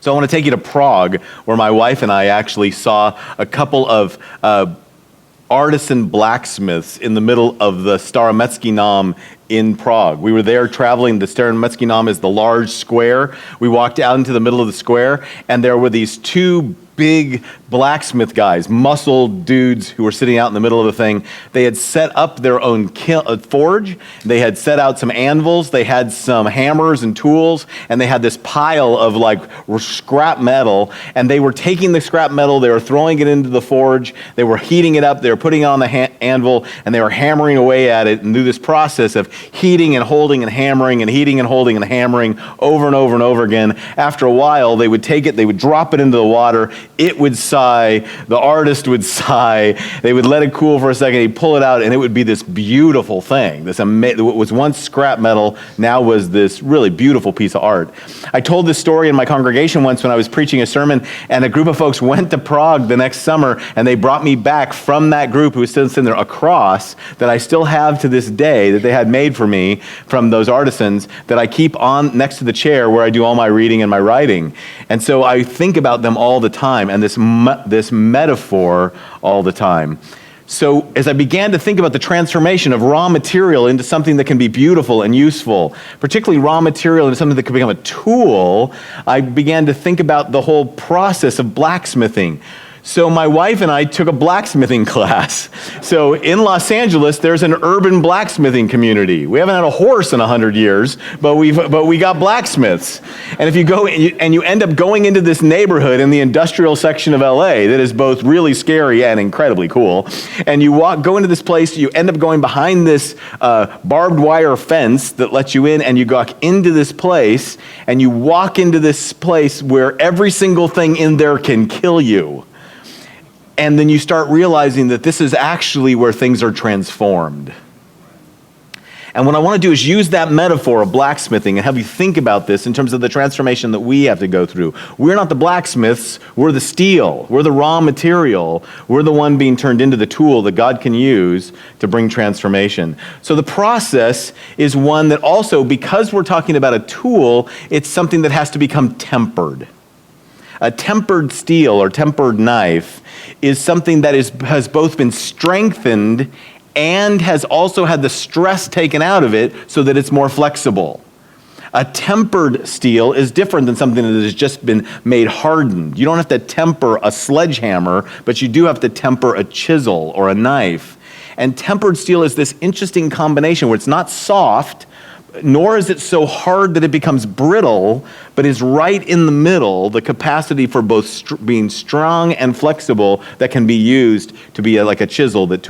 So I want to take you to Prague, where my wife and I actually saw a couple of artisan blacksmiths in the middle of the Staroměstský Nám in Prague. We were there traveling. The Staroměstský Nám is the large square. We walked out into the middle of the square, and there were these two big blacksmith guys, muscle dudes who were sitting out in the middle of the thing. They had set up their own forge. They had set out some anvils. They had some hammers and tools, and they had this pile of like scrap metal, and they were taking the scrap metal, they were throwing it into the forge, they were heating it up, they were putting it on the anvil, and they were hammering away at it, and through this process of heating and holding and hammering and heating and holding and hammering over and over and over again. After a while, they would take it, they would drop it into the water, it would sigh, the artist would sigh, they would let it cool for a second, he'd pull it out, and it would be this beautiful thing. What was once scrap metal now was this really beautiful piece of art. I told this story in my congregation once when I was preaching a sermon, and a group of folks went to Prague the next summer, and they brought me back from that group who was still sitting there a cross that I still have to this day that they had made for me from those artisans that I keep on next to the chair where I do all my reading and my writing. And so I think about them all the time, and this metaphor all the time. So as I began to think about the transformation of raw material into something that can be beautiful and useful, particularly raw material into something that can become a tool, I began to think about the whole process of blacksmithing. So my wife and I took a blacksmithing class. So in Los Angeles, there's an urban blacksmithing community. We haven't had a horse in 100 years, but we got blacksmiths. And if you go and you end up going into this neighborhood in the industrial section of LA that is both really scary and incredibly cool, and you go into this place, you end up going behind this barbed wire fence that lets you in, and you go into this place, and you walk into this place where every single thing in there can kill you. And then you start realizing that this is actually where things are transformed. And what I want to do is use that metaphor of blacksmithing and have you think about this in terms of the transformation that we have to go through. We're not the blacksmiths, we're the steel, we're the raw material, we're the one being turned into the tool that God can use to bring transformation. So the process is one that also, because we're talking about a tool, it's something that has to become tempered. A tempered steel or tempered knife is something that has both been strengthened and has also had the stress taken out of it so that it's more flexible. A tempered steel is different than something that has just been made hardened. You don't have to temper a sledgehammer, but you do have to temper a chisel or a knife. And tempered steel is this interesting combination where it's not soft, nor is it so hard that it becomes brittle, but is right in the middle, the capacity for both being strong and flexible that can be used to be like a chisel, that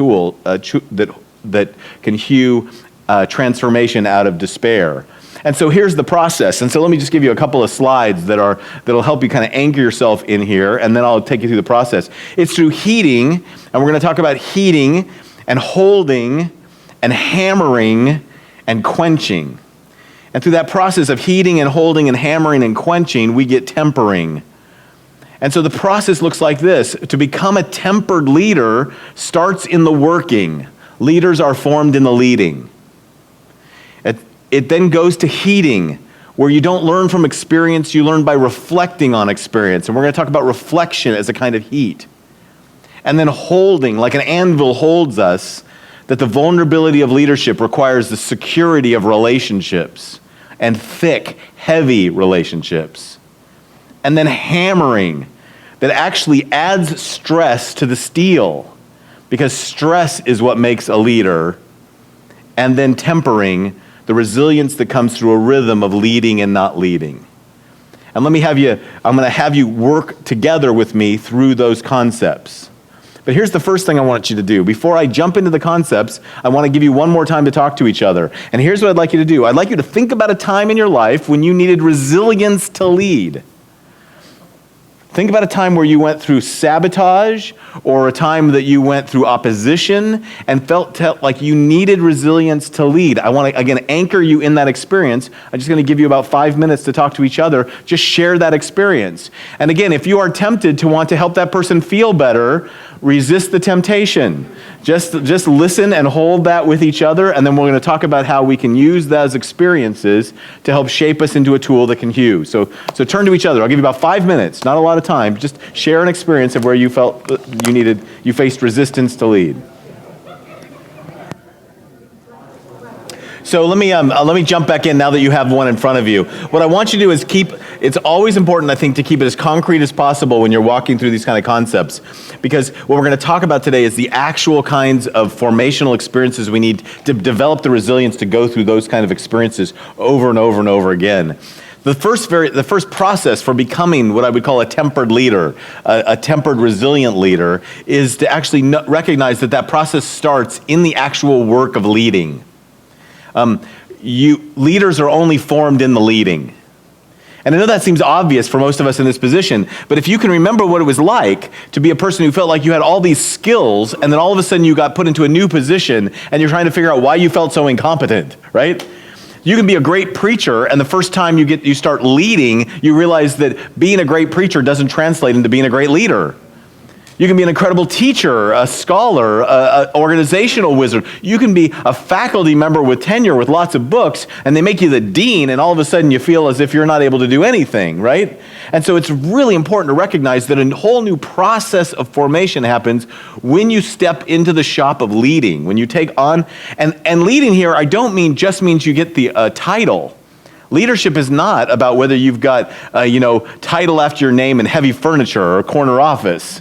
can hew transformation out of despair. And so here's the process. And so let me just give you a couple of slides that'll help you kind of anchor yourself in here, and then I'll take you through the process. It's through heating, and we're going to talk about heating and holding and hammering and quenching. And through that process of heating and holding and hammering and quenching, we get tempering. And so the process looks like this. To become a tempered leader starts in the working. Leaders are formed in the leading. It then goes to heating, where you don't learn from experience, you learn by reflecting on experience. And we're going to talk about reflection as a kind of heat. And then holding, like an anvil holds us, that the vulnerability of leadership requires the security of relationships and thick, heavy relationships. And then hammering, that actually adds stress to the steel, because stress is what makes a leader. And then tempering, the resilience that comes through a rhythm of leading and not leading. And I'm going to have you work together with me through those concepts. But here's the first thing I want you to do. Before I jump into the concepts, I want to give you one more time to talk to each other. And here's what I'd like you to do. I'd like you to think about a time in your life when you needed resilience to lead. Think about a time where you went through sabotage, or a time that you went through opposition and felt like you needed resilience to lead. I want to, again, anchor you in that experience. I'm just going to give you about 5 minutes to talk to each other. Just share that experience. And again, if you are tempted to want to help that person feel better, resist the temptation. Just listen and hold that with each other, and then we're going to talk about how we can use those experiences to help shape us into a tool that can hew. So turn to each other. I'll give you about 5 minutes, not a lot of time. Just share an experience of where you felt you faced resistance to lead. So let me jump back in now that you have one in front of you. What I want you to do is it's always important, I think, to keep it as concrete as possible when you're walking through these kind of concepts. Because what we're going to talk about today is the actual kinds of formational experiences we need to develop the resilience to go through those kind of experiences over and over and over again. The first process for becoming what I would call a tempered leader, a tempered, resilient leader, is to actually recognize that process starts in the actual work of leading. Leaders are only formed in the leading. And I know that seems obvious for most of us in this position, but if you can remember what it was like to be a person who felt like you had all these skills, and then all of a sudden you got put into a new position, and you're trying to figure out why you felt so incompetent, right? You can be a great preacher, and the first time you start leading, you realize that being a great preacher doesn't translate into being a great leader. You can be an incredible teacher, a scholar, an organizational wizard. You can be a faculty member with tenure with lots of books, and they make you the dean, and all of a sudden you feel as if you're not able to do anything, right? And so it's really important to recognize that a whole new process of formation happens when you step into the shop of leading, when you take on, and leading here, I don't mean just means you get the title. Leadership is not about whether you've got, title after your name and heavy furniture or a corner office.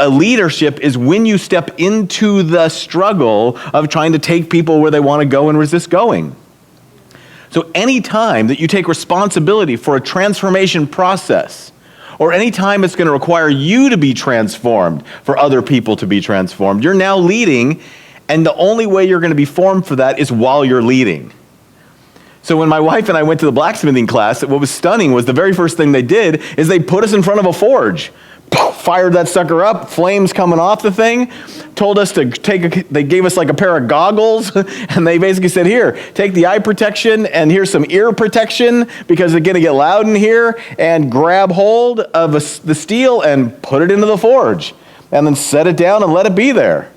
Leadership is when you step into the struggle of trying to take people where they want to go and resist going. So any time that you take responsibility for a transformation process, or any time it's going to require you to be transformed for other people to be transformed, you're now leading, and the only way you're going to be formed for that is while you're leading. So when my wife and I went to the blacksmithing class, what was stunning was the very first thing they did is they put us in front of a forge. Fired that sucker up, flames coming off the thing, told us to they gave us like a pair of goggles, and they basically said, here, take the eye protection, and here's some ear protection, because it's gonna get loud in here, and grab hold of the steel and put it into the forge, and then set it down and let it be there.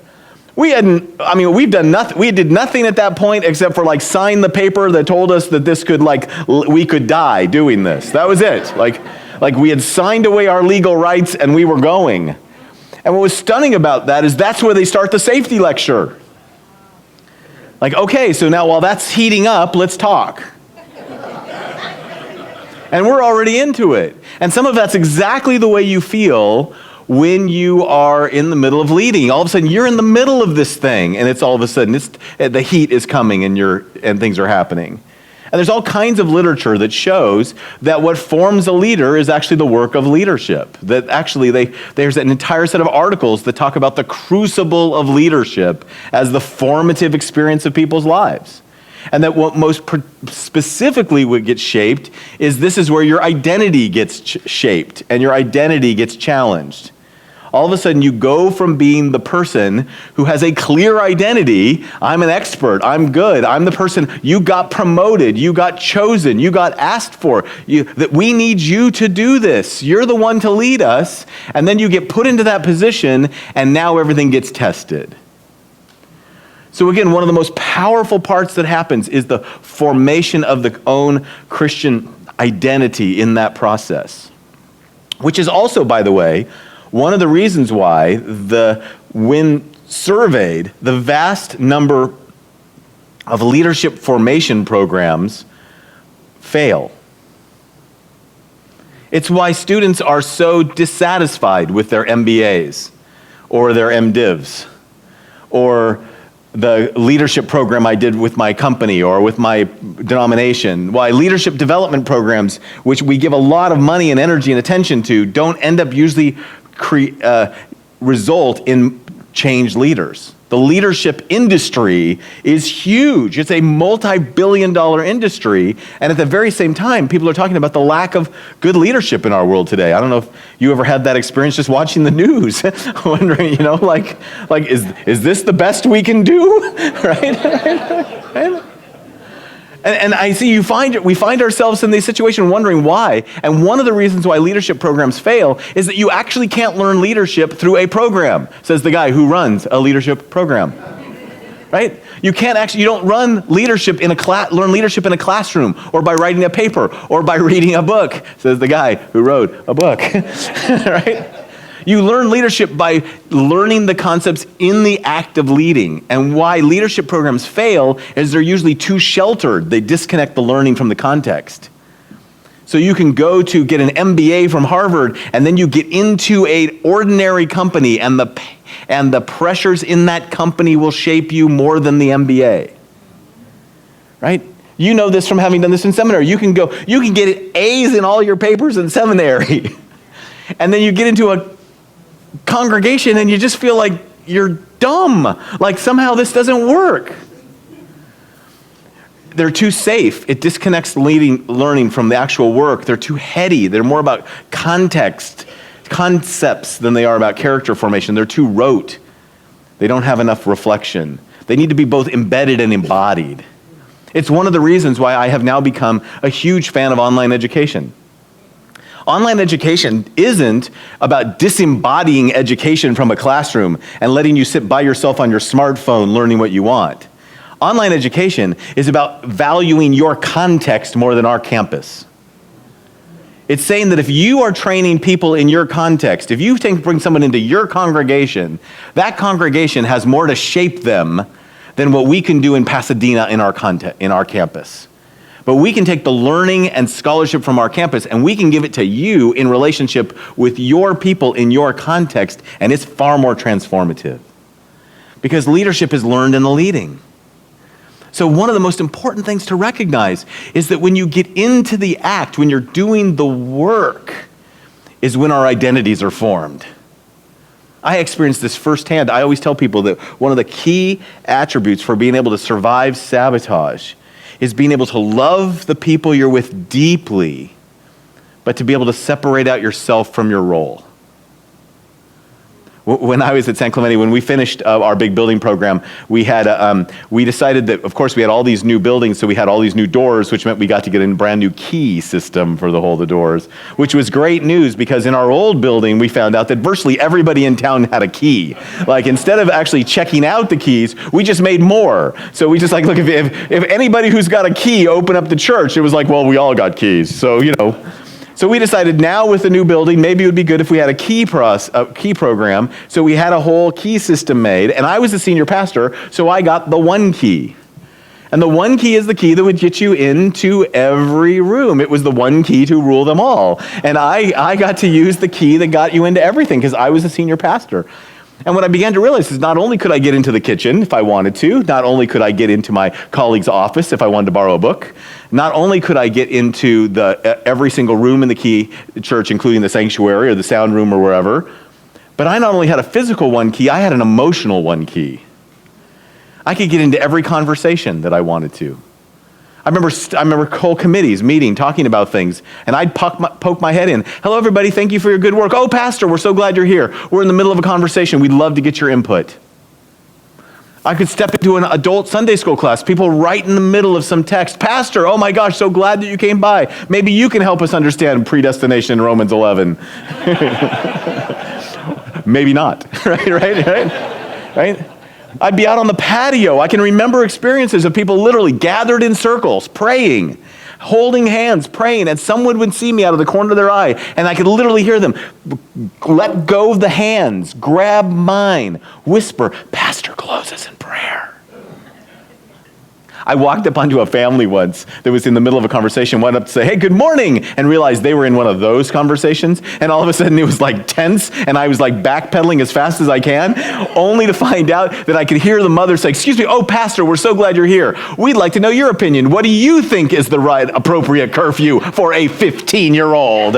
We did nothing at that point except for sign the paper that told us that this could, we could die doing this. That was it. Like we had signed away our legal rights and we were going. And what was stunning about that is that's where they start the safety lecture. Okay, so now while that's heating up, let's talk. And we're already into it. And some of that's exactly the way you feel when you are in the middle of leading. All of a sudden, you're in the middle of this thing, and it's all of a sudden, the heat is coming and things are happening. And there's all kinds of literature that shows that what forms a leader is actually the work of leadership. That actually there's an entire set of articles that talk about the crucible of leadership as the formative experience of people's lives. And that what most specifically would get shaped is this is where your identity gets shaped and your identity gets challenged. All of a sudden you go from being the person who has a clear identity, I'm an expert, I'm good, I'm the person, you got promoted, you got chosen, you got asked for, that we need you to do this, you're the one to lead us, and then you get put into that position and now everything gets tested. So again, one of the most powerful parts that happens is the formation of the own Christian identity in that process. Which is also, by the way, one of the reasons why when surveyed, the vast number of leadership formation programs fail. It's why students are so dissatisfied with their MBAs or their MDivs or the leadership program I did with my company or with my denomination. Why leadership development programs, which we give a lot of money and energy and attention to, don't end up usually result in changed leaders. The leadership industry is huge. It's a multi-billion-dollar industry, and at the very same time, people are talking about the lack of good leadership in our world today. I don't know if you ever had that experience just watching the news, wondering, is this the best we can do, right? And I see we find ourselves in this situation wondering why. And one of the reasons why leadership programs fail is that you actually can't learn leadership through a program, says the guy who runs a leadership program. Right? You don't learn leadership in a classroom or by writing a paper or by reading a book, says the guy who wrote a book. Right? You learn leadership by learning the concepts in the act of leading. And why leadership programs fail is they're usually too sheltered. They disconnect the learning from the context. So you can go to get an MBA from Harvard, and then you get into an ordinary company, and the pressures in that company will shape you more than the MBA. Right? You know this from having done this in seminary. You can get A's in all your papers in seminary. And then you get into a congregation and you just feel like you're dumb. Like somehow this doesn't work. They're too safe. It disconnects learning from the actual work. They're too heady. They're more about concepts than they are about character formation. They're too rote. They don't have enough reflection. They need to be both embedded and embodied. It's one of the reasons why I have now become a huge fan of online education. Online education isn't about disembodying education from a classroom and letting you sit by yourself on your smartphone learning what you want. Online education is about valuing your context more than our campus. It's saying that if you are training people in your context, if you bring someone into your congregation, that congregation has more to shape them than what we can do in Pasadena in our campus. But we can take the learning and scholarship from our campus and we can give it to you in relationship with your people in your context, and it's far more transformative. Because leadership is learned in the leading. So one of the most important things to recognize is that when you get into the act, when you're doing the work, is when our identities are formed. I experienced this firsthand. I always tell people that one of the key attributes for being able to survive sabotage is being able to love the people you're with deeply, but to be able to separate out yourself from your role. When I was at San Clemente, when we finished our big building program, we decided that, of course, we had all these new buildings, so we had all these new doors, which meant we got to get a brand new key system for the doors, which was great news because in our old building, we found out that virtually everybody in town had a key. Like, instead of actually checking out the keys, we just made more. So we just look, if anybody who's got a key open up the church, it was like, well, we all got keys. So, So we decided now with the new building, maybe it would be good if we had a key program. So we had a whole key system made, and I was the senior pastor, so I got the one key. And the one key is the key that would get you into every room. It was the one key to rule them all. And I got to use the key that got you into everything because I was the senior pastor. And what I began to realize is not only could I get into the kitchen if I wanted to, not only could I get into my colleague's office if I wanted to borrow a book, not only could I get into every single room in the church, including the sanctuary or the sound room or wherever, but I not only had a physical one key, I had an emotional one key. I could get into every conversation that I wanted to. I remember whole committees meeting, talking about things, and I'd poke my head in. Hello, everybody. Thank you for your good work. Oh, Pastor, we're so glad you're here. We're in the middle of a conversation. We'd love to get your input. I could step into an adult Sunday school class, people right in the middle of some text. Pastor, oh my gosh, so glad that you came by. Maybe you can help us understand predestination in Romans 11. Maybe not. Right? I'd be out on the patio. I can remember experiences of people literally gathered in circles, praying, holding hands, praying, and someone would see me out of the corner of their eye, and I could literally hear them let go of the hands, grab mine, whisper, Pastor, close us in prayer. I walked up onto a family once that was in the middle of a conversation, went up to say, hey, good morning, and realized they were in one of those conversations, and all of a sudden it was tense, and I was backpedaling as fast as I can, only to find out that I could hear the mother say, excuse me, oh, Pastor, we're so glad you're here. We'd like to know your opinion. What do you think is the right appropriate curfew for a 15-year-old?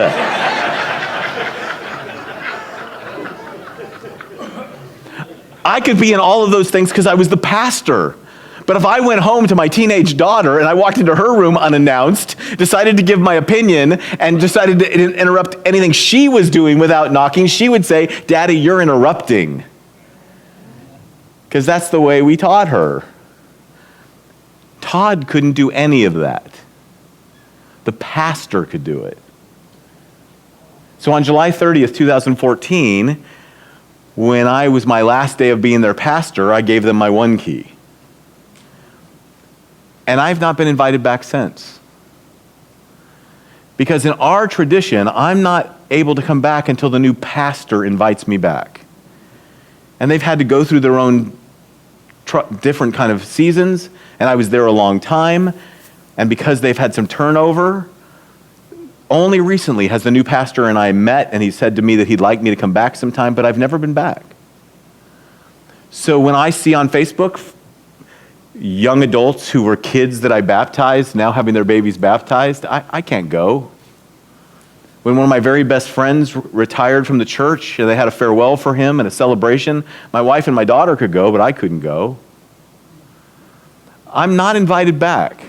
I could be in all of those things because I was the pastor. But if I went home to my teenage daughter and I walked into her room unannounced, decided to give my opinion, and decided to interrupt anything she was doing without knocking, she would say, Daddy, you're interrupting. Because that's the way we taught her. Todd couldn't do any of that. The pastor could do it. So on July 30th, 2014, when I was my last day of being their pastor, I gave them my one key. And I've not been invited back since. Because in our tradition, I'm not able to come back until the new pastor invites me back. And they've had to go through their own different kind of seasons, and I was there a long time, and because they've had some turnover, only recently has the new pastor and I met, and he said to me that he'd like me to come back sometime, but I've never been back. So when I see on Facebook young adults who were kids that I baptized now having their babies baptized, I can't go. When one of my very best friends retired from the church and they had a farewell for him and a celebration, my wife and my daughter could go, but I couldn't go. I'm not invited back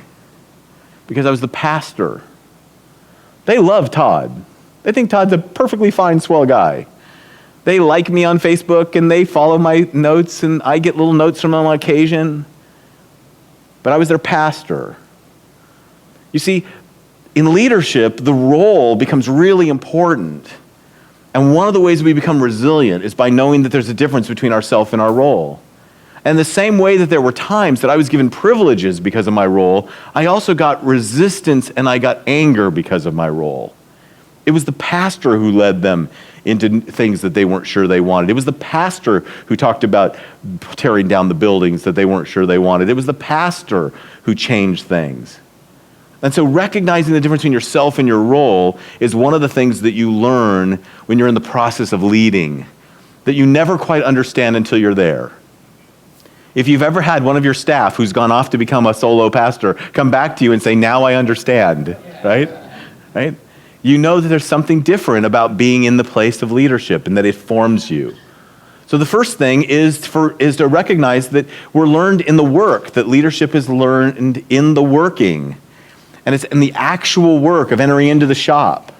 because I was the pastor. They love Todd. They think Todd's a perfectly fine, swell guy. They like me on Facebook and they follow my notes and I get little notes from them on occasion. But I was their pastor. You see, in leadership, the role becomes really important. And one of the ways we become resilient is by knowing that there's a difference between ourselves and our role. And the same way that there were times that I was given privileges because of my role, I also got resistance and I got anger because of my role. It was the pastor who led them into things that they weren't sure they wanted. It was the pastor who talked about tearing down the buildings that they weren't sure they wanted. It was the pastor who changed things. And so recognizing the difference between yourself and your role is one of the things that you learn when you're in the process of leading, that you never quite understand until you're there. If you've ever had one of your staff who's gone off to become a solo pastor come back to you and say, now I understand, right? You know that there's something different about being in the place of leadership and that it forms you. So the first thing is to recognize that we're learned in the work, that leadership is learned in the working. And it's in the actual work of entering into the shop.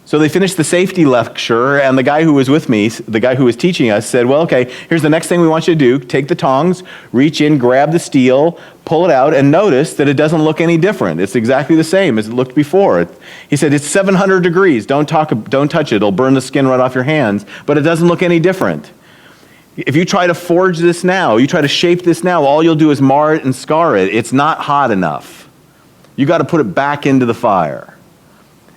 So they finished the safety lecture, and the guy who was with me, the guy who was teaching us, said, well, okay, here's the next thing we want you to do. Take the tongs, reach in, grab the steel, pull it out, and notice that it doesn't look any different. It's exactly the same as it looked before. He said, it's 700 degrees. Don't touch it. It'll burn the skin right off your hands, but it doesn't look any different. If you try to forge this now, you try to shape this now, all you'll do is mar it and scar it. It's not hot enough. You got to put it back into the fire.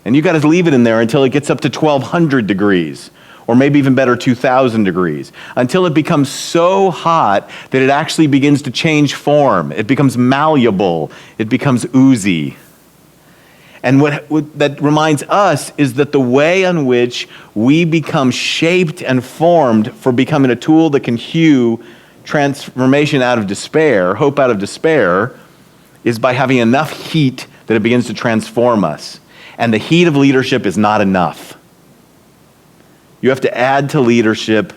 And you got to leave it in there until it gets up to 1,200 degrees, or maybe even better, 2,000 degrees, until it becomes so hot that it actually begins to change form. It becomes malleable. It becomes oozy. And what that reminds us is that the way in which we become shaped and formed for becoming a tool that can hew transformation out of despair, hope out of despair, is by having enough heat that it begins to transform us. And the heat of leadership is not enough. You have to add to leadership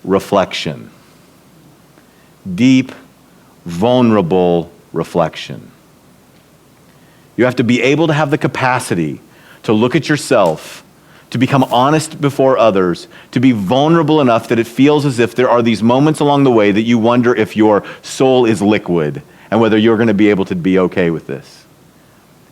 reflection. Deep, vulnerable reflection. You have to be able to have the capacity to look at yourself, to become honest before others, to be vulnerable enough that it feels as if there are these moments along the way that you wonder if your soul is liquid and whether you're going to be able to be okay with this.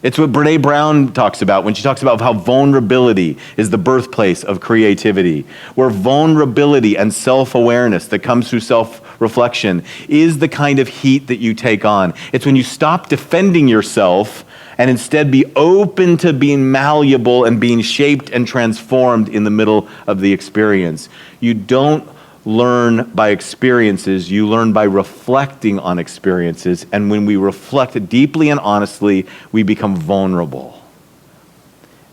It's what Brené Brown talks about when she talks about how vulnerability is the birthplace of creativity, where vulnerability and self-awareness that comes through self-reflection is the kind of heat that you take on. It's when you stop defending yourself and instead be open to being malleable and being shaped and transformed in the middle of the experience. You don't learn by experiences, you learn by reflecting on experiences, and when we reflect deeply and honestly, we become vulnerable.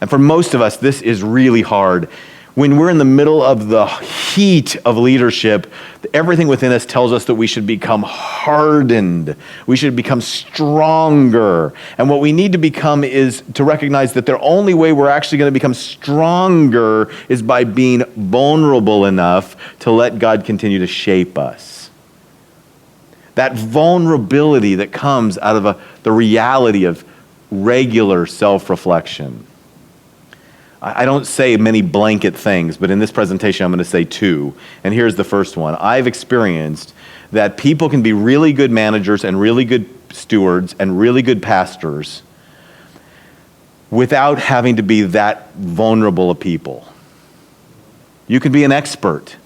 And for most of us, this is really hard. When we're in the middle of the heat of leadership, everything within us tells us that we should become hardened. We should become stronger. And what we need to become is to recognize that the only way we're actually going to become stronger is by being vulnerable enough to let God continue to shape us. That vulnerability that comes out of the reality of regular self-reflection. I don't say many blanket things, but in this presentation I'm going to say two. And here's the first one. I've experienced that people can be really good managers and really good stewards and really good pastors without having to be that vulnerable a people. You can be an expert.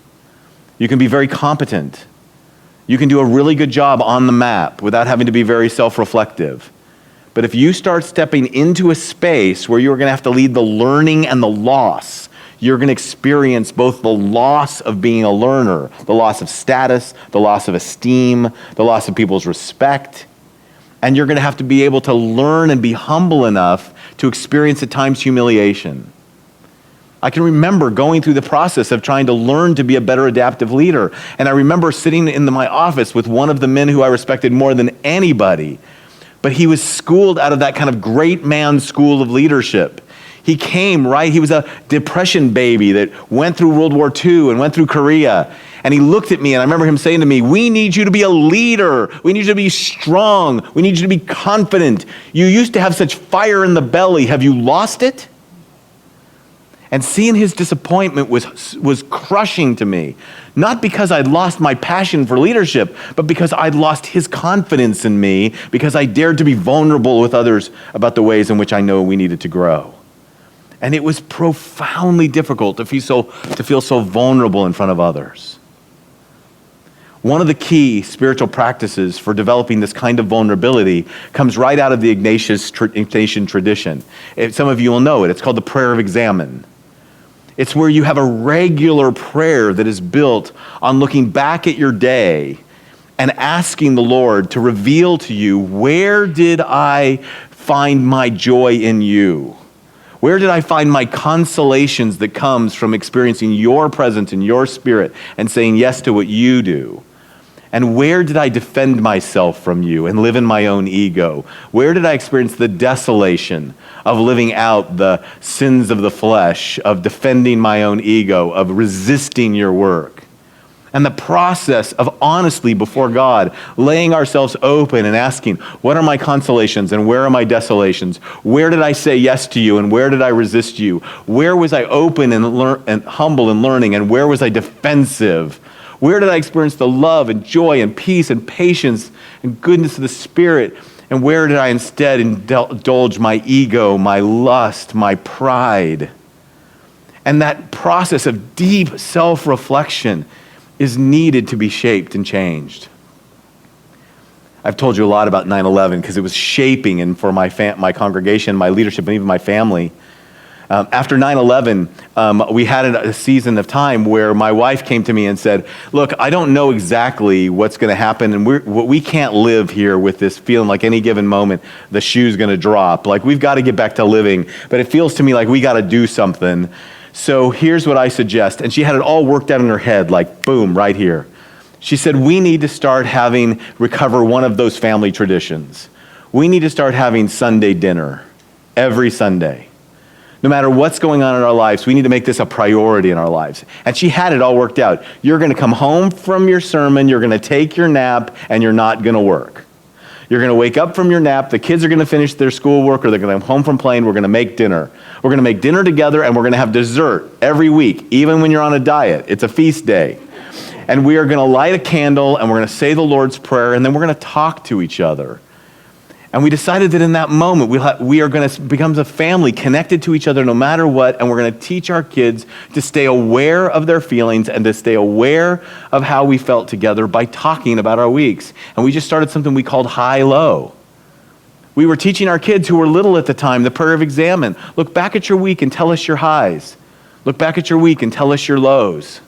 You can be very competent. You can do a really good job on the map without having to be very self-reflective. But if you start stepping into a space where you're going to have to lead the learning and the loss, you're going to experience both the loss of being a learner, the loss of status, the loss of esteem, the loss of people's respect, and you're going to have to be able to learn and be humble enough to experience at times humiliation. I can remember going through the process of trying to learn to be a better adaptive leader. And I remember sitting in my office with one of the men who I respected more than anybody. But he was schooled out of that kind of great man school of leadership. He came, right? He was a depression baby that went through World War II and went through Korea. And he looked at me, and I remember him saying to me, "We need you to be a leader. We need you to be strong. We need you to be confident. You used to have such fire in the belly. Have you lost it?" And seeing his disappointment was crushing to me. Not because I'd lost my passion for leadership, but because I'd lost his confidence in me, because I dared to be vulnerable with others about the ways in which I know we needed to grow. And it was profoundly difficult to feel so vulnerable in front of others. One of the key spiritual practices for developing this kind of vulnerability comes right out of the Ignatian tradition. Some of you will know it. It's called the prayer of examen. It's where you have a regular prayer that is built on looking back at your day and asking the Lord to reveal to you, where did I find my joy in you? Where did I find my consolations that comes from experiencing your presence in your spirit and saying yes to what you do? And where did I defend myself from you and live in my own ego? Where did I experience the desolation of living out the sins of the flesh, of defending my own ego, of resisting your work? And the process of honestly before God, laying ourselves open and asking, what are my consolations and where are my desolations? Where did I say yes to you and where did I resist you? Where was I open and humble and learning, and where was I defensive? Where did I experience the love and joy and peace and patience and goodness of the Spirit? And where did I instead indulge my ego, my lust, my pride? And that process of deep self-reflection is needed to be shaped and changed. I've told you a lot about 9/11 because it was shaping and for my congregation, my leadership, and even my family. After 9/11, we had a season of time where my wife came to me and said, "Look, I don't know exactly what's going to happen, and we can't live here with this feeling like any given moment the shoe's going to drop. Like, we've got to get back to living, but it feels to me like we got to do something. So here's what I suggest." And she had it all worked out in her head, like, boom, right here. She said, "We need to start recover one of those family traditions. We need to start having Sunday dinner every Sunday. No matter what's going on in our lives, we need to make this a priority in our lives." And she had it all worked out. You're going to come home from your sermon, you're going to take your nap, and you're not going to work. You're going to wake up from your nap, the kids are going to finish their schoolwork, or they're going to come home from playing, we're going to make dinner. We're going to make dinner together, and we're going to have dessert every week, even when you're on a diet. It's a feast day. And we are going to light a candle, and we're going to say the Lord's Prayer, and then we're going to talk to each other. And we decided that in that moment, we are going to become a family connected to each other no matter what, and we're going to teach our kids to stay aware of their feelings and to stay aware of how we felt together by talking about our weeks. And we just started something we called high-low. We were teaching our kids who were little at the time the prayer of examen. Look back at your week and tell us your highs. Look back at your week and tell us your lows.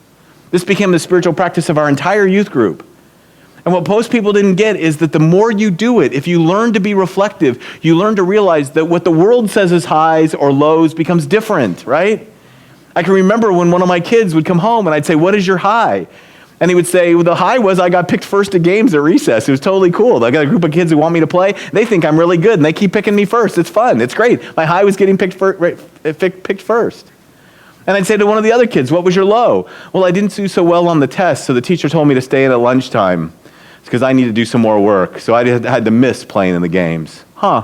This became the spiritual practice of our entire youth group. And what most people didn't get is that the more you do it, if you learn to be reflective, you learn to realize that what the world says is highs or lows becomes different, right? I can remember when one of my kids would come home and I'd say, "What is your high?" And he would say, "Well, the high was I got picked first at games at recess. It was totally cool. I got a group of kids who want me to play. They think I'm really good and they keep picking me first. It's fun. It's great. My high was getting picked first." And I'd say to one of the other kids, "What was your low?" "Well, I didn't do so well on the test, so the teacher told me to stay in at lunchtime because I need to do some more work. So I had to miss playing in the games." Huh.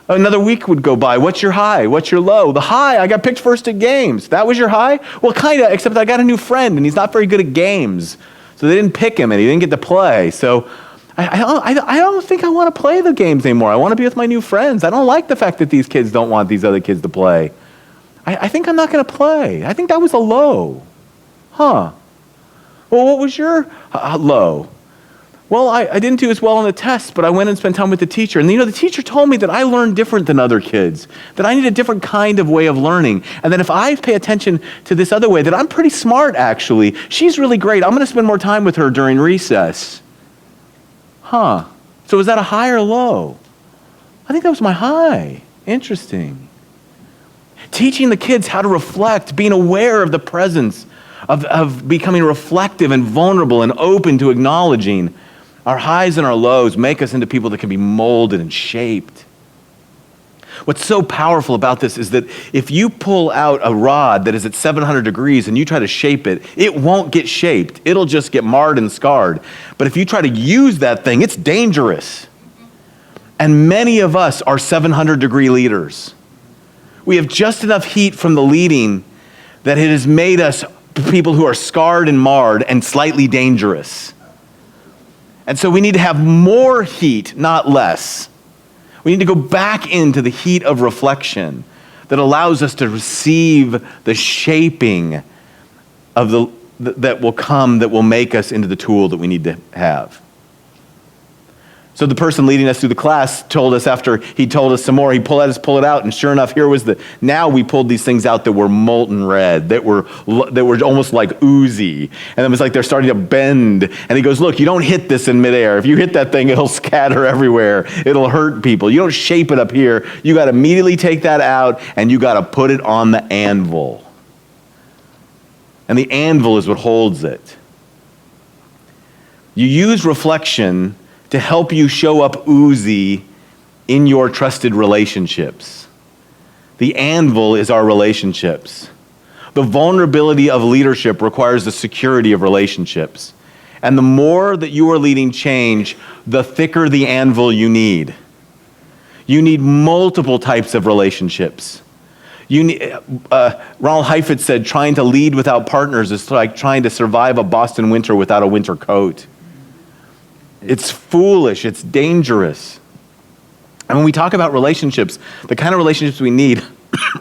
Another week would go by. "What's your high? What's your low?" "The high, I got picked first at games." "That was your high?" "Well, kind of, except I got a new friend and he's not very good at games. So they didn't pick him and he didn't get to play. So I don't think I want to play the games anymore. I want to be with my new friends. I don't like the fact that these kids don't want these other kids to play. I think I'm not going to play. I think that was a low. Huh. Well, what was your low? Well, I didn't do as well on the test, but I went and spent time with the teacher. And the teacher told me that I learned different than other kids, that I need a different kind of way of learning. And that if I pay attention to this other way, that I'm pretty smart, actually. She's really great. I'm going to spend more time with her during recess. Huh. So was that a high or low? I think that was my high. Interesting. Teaching the kids how to reflect, being aware of the presence, of becoming reflective and vulnerable and open to acknowledging our highs and our lows, make us into people that can be molded and shaped. What's so powerful about this is that if you pull out a rod that is at 700 degrees and you try to shape it, it won't get shaped. It'll just get marred and scarred. But if you try to use that thing, it's dangerous. And many of us are 700-degree leaders. We have just enough heat from the leading that it has made us people who are scarred and marred and slightly dangerous. And so we need to have more heat, not less. We need to go back into the heat of reflection that allows us to receive the shaping of that will come, that will make us into the tool that we need to have. So the person leading us through the class told us, after he told us some more, he pulled it out, and sure enough, now we pulled these things out that were molten red, that were almost like oozy, and it was like they're starting to bend, and he goes, look, you don't hit this in midair. If you hit that thing, it'll scatter everywhere. It'll hurt people. You don't shape it up here. You got to immediately take that out, and you got to put it on the anvil. And the anvil is what holds it. You use reflection to help you show up oozy in your trusted relationships. The anvil is our relationships. The vulnerability of leadership requires the security of relationships. And the more that you are leading change, the thicker the anvil you need. You need multiple types of relationships. Ronald Heifetz said, trying to lead without partners is like trying to survive a Boston winter without a winter coat. It's foolish. It's dangerous. And when we talk about relationships, the kind of relationships we need,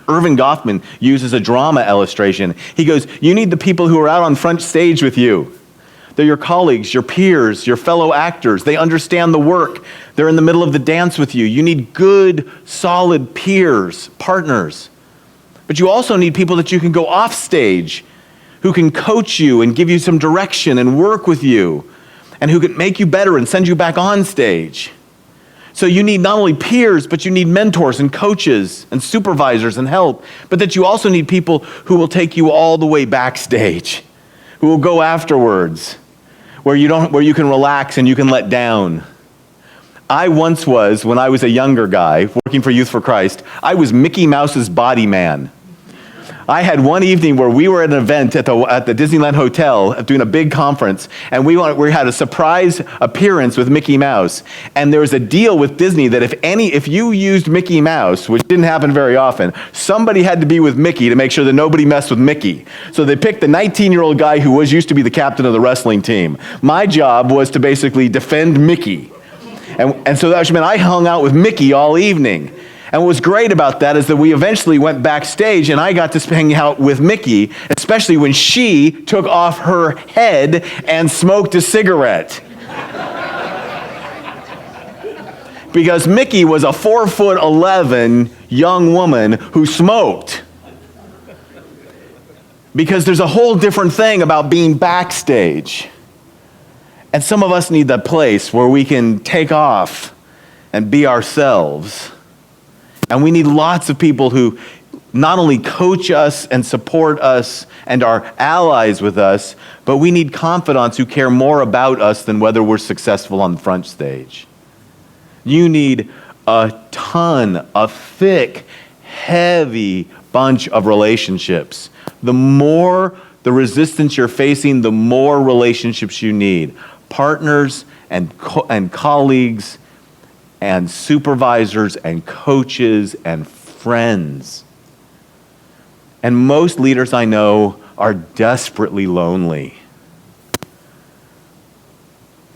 Irving Goffman uses a drama illustration. He goes, you need the people who are out on front stage with you. They're your colleagues, your peers, your fellow actors. They understand the work. They're in the middle of the dance with you. You need good, solid peers, partners. But you also need people that you can go off stage, who can coach you and give you some direction and work with you, and who can make you better and send you back on stage. So you need not only peers, but you need mentors and coaches and supervisors and help, but that you also need people who will take you all the way backstage, who will go afterwards, where you can relax and you can let down. I once was, when I was a younger guy working for Youth for Christ, I was Mickey Mouse's body man. I had one evening where we were at an event at the Disneyland Hotel doing a big conference, and we had a surprise appearance with Mickey Mouse. And there was a deal with Disney that if you used Mickey Mouse, which didn't happen very often, somebody had to be with Mickey to make sure that nobody messed with Mickey. So they picked the 19-year-old guy who used to be the captain of the wrestling team. My job was to basically defend Mickey. And so that meant I hung out with Mickey all evening. And what was great about that is that we eventually went backstage and I got to hang out with Mickey, especially when she took off her head and smoked a cigarette. Because Mickey was a 4'11" young woman who smoked. Because there's a whole different thing about being backstage. And some of us need that place where we can take off and be ourselves. And we need lots of people who not only coach us and support us and are allies with us, but we need confidants who care more about us than whether we're successful on the front stage. You need a thick, heavy bunch of relationships. The more the resistance you're facing, the more relationships you need. Partners and colleagues and supervisors and coaches and friends. And most leaders I know are desperately lonely.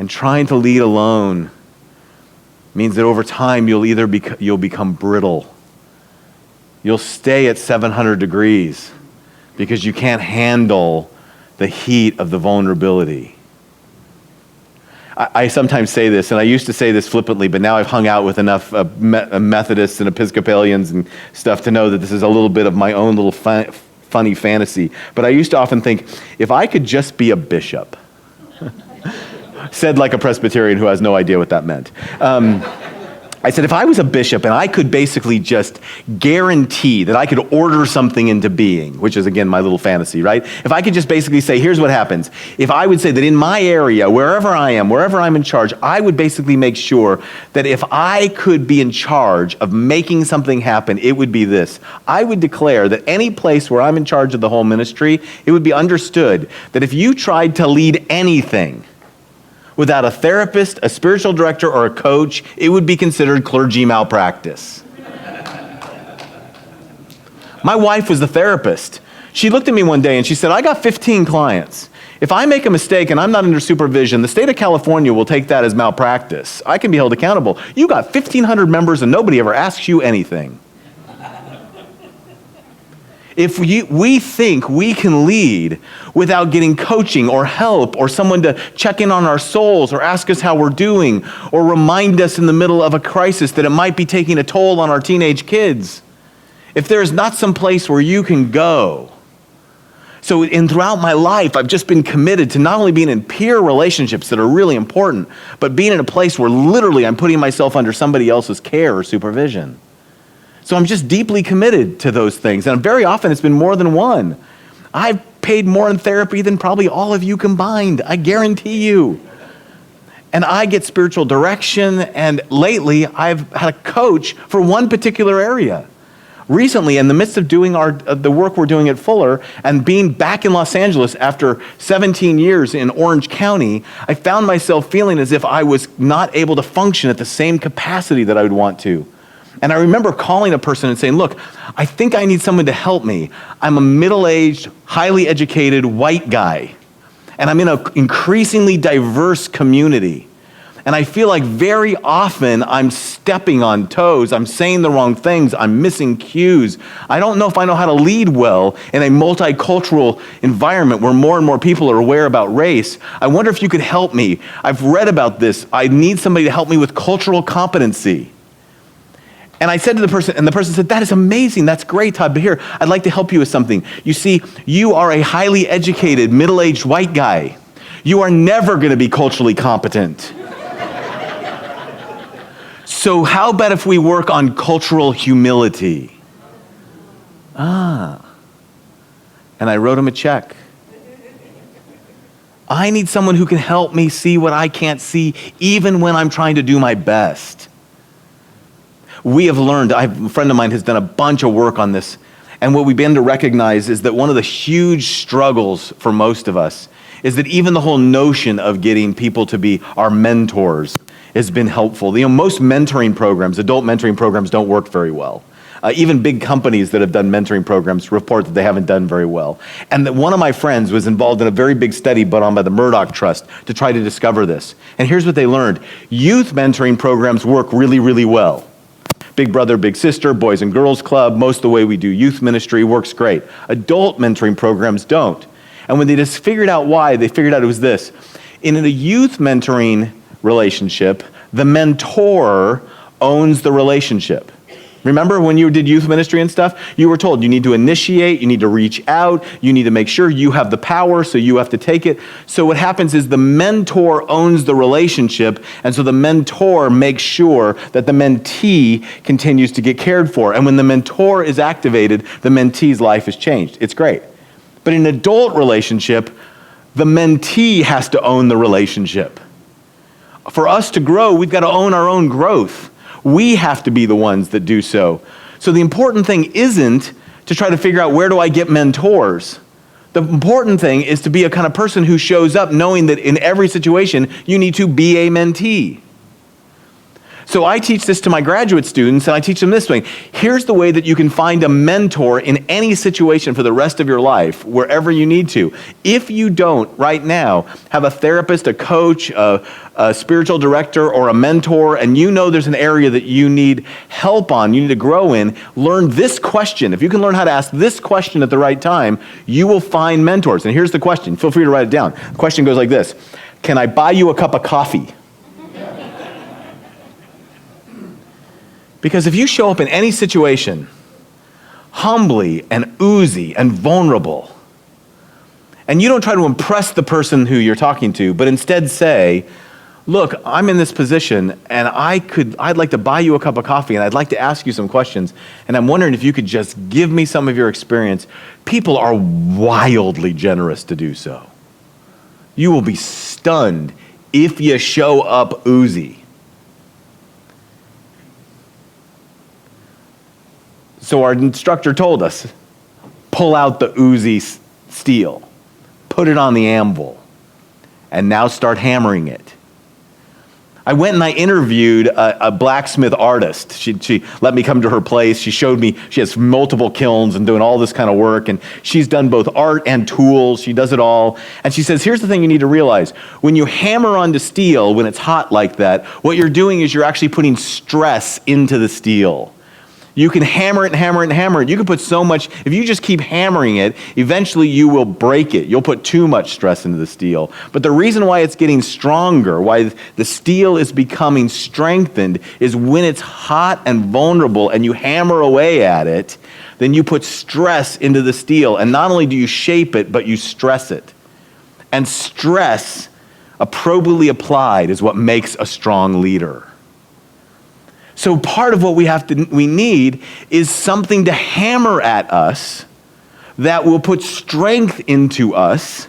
And trying to lead alone means that over time you'll become brittle. You'll stay at 700 degrees because you can't handle the heat of the vulnerability. I sometimes say this, and I used to say this flippantly, but now I've hung out with enough Methodists and Episcopalians and stuff to know that this is a little bit of my own little funny fantasy. But I used to often think, if I could just be a bishop, said like a Presbyterian who has no idea what that meant. I said, if I was a bishop and I could basically just guarantee that I could order something into being, which is, again, my little fantasy, right? If I could just basically say, here's what happens. If I would say that in my area, wherever I am, wherever I'm in charge, I would basically make sure that if I could be in charge of making something happen, it would be this. I would declare that any place where I'm in charge of the whole ministry, it would be understood that if you tried to lead anything without a therapist, a spiritual director, or a coach, it would be considered clergy malpractice. My wife was the therapist. She looked at me one day and she said, I got 15 clients. If I make a mistake and I'm not under supervision, the state of California will take that as malpractice. I can be held accountable. You got 1,500 members and nobody ever asks you anything. If we think we can lead without getting coaching or help or someone to check in on our souls or ask us how we're doing or remind us in the middle of a crisis that it might be taking a toll on our teenage kids, if there's not some place where you can go. So throughout my life, I've just been committed to not only being in peer relationships that are really important, but being in a place where literally I'm putting myself under somebody else's care or supervision. So I'm just deeply committed to those things. And very often it's been more than one. I've paid more in therapy than probably all of you combined. I guarantee you. And I get spiritual direction. And lately I've had a coach for one particular area. Recently, in the midst of doing the work we're doing at Fuller and being back in Los Angeles after 17 years in Orange County, I found myself feeling as if I was not able to function at the same capacity that I would want to. And I remember calling a person and saying, look, I think I need someone to help me. I'm a middle-aged, highly educated white guy, and I'm in an increasingly diverse community. And I feel like very often I'm stepping on toes, I'm saying the wrong things, I'm missing cues. I don't know if I know how to lead well in a multicultural environment where more and more people are aware about race. I wonder if you could help me. I've read about this. I need somebody to help me with cultural competency. And I said to the person, and the person said, that is amazing, that's great, Todd, but here, I'd like to help you with something. You see, you are a highly educated, middle-aged white guy. You are never going to be culturally competent. So how about if we work on cultural humility? And I wrote him a check. I need someone who can help me see what I can't see, even when I'm trying to do my best. We have learned, a friend of mine has done a bunch of work on this, and what we've been to recognize is that one of the huge struggles for most of us is that even the whole notion of getting people to be our mentors has been helpful. You know, most mentoring programs, adult mentoring programs, don't work very well. Even big companies that have done mentoring programs report that they haven't done very well. And that one of my friends was involved in a very big study put on by the Murdoch Trust to try to discover this. And here's what they learned. Youth mentoring programs work really, really well. Big brother, big sister, boys and girls club, most of the way we do youth ministry works great. Adult mentoring programs don't. And when they just figured out why, they figured out it was this. In a youth mentoring relationship, the mentor owns the relationship. Remember when you did youth ministry and stuff? You were told you need to initiate, you need to reach out, you need to make sure you have the power, so you have to take it. So what happens is the mentor owns the relationship, and so the mentor makes sure that the mentee continues to get cared for. And when the mentor is activated, the mentee's life is changed. It's great. But in an adult relationship, the mentee has to own the relationship. For us to grow, we've got to own our own growth. We have to be the ones that do so. So the important thing isn't to try to figure out where do I get mentors. The important thing is to be a kind of person who shows up knowing that in every situation you need to be a mentee. So I teach this to my graduate students, and I teach them this way. Here's the way that you can find a mentor in any situation for the rest of your life, wherever you need to. If you don't, right now, have a therapist, a coach, a spiritual director, or a mentor, and you know there's an area that you need help on, you need to grow in, learn this question. If you can learn how to ask this question at the right time, you will find mentors. And here's the question. Feel free to write it down. The question goes like this. Can I buy you a cup of coffee? Because if you show up in any situation humbly and oozy and vulnerable, and you don't try to impress the person who you're talking to, but instead say, look, I'm in this position and I'd like to buy you a cup of coffee and I'd like to ask you some questions, and I'm wondering if you could just give me some of your experience. People are wildly generous to do so. You will be stunned if you show up oozy. So our instructor told us, pull out the oozy steel, put it on the anvil, and now start hammering it. I went and I interviewed a blacksmith artist. She let me come to her place. She showed me, she has multiple kilns and doing all this kind of work, and she's done both art and tools. She does it all. And she says, here's the thing you need to realize. When you hammer onto steel, when it's hot like that, what you're doing is you're actually putting stress into the steel. You can hammer it and hammer it and hammer it. You can put so much, if you just keep hammering it, eventually you will break it. You'll put too much stress into the steel. But the reason why it's getting stronger, why the steel is becoming strengthened, is when it's hot and vulnerable and you hammer away at it, then you put stress into the steel. And not only do you shape it, but you stress it. And stress, appropriately applied, is what makes a strong leader. So part of what we need is something to hammer at us that will put strength into us,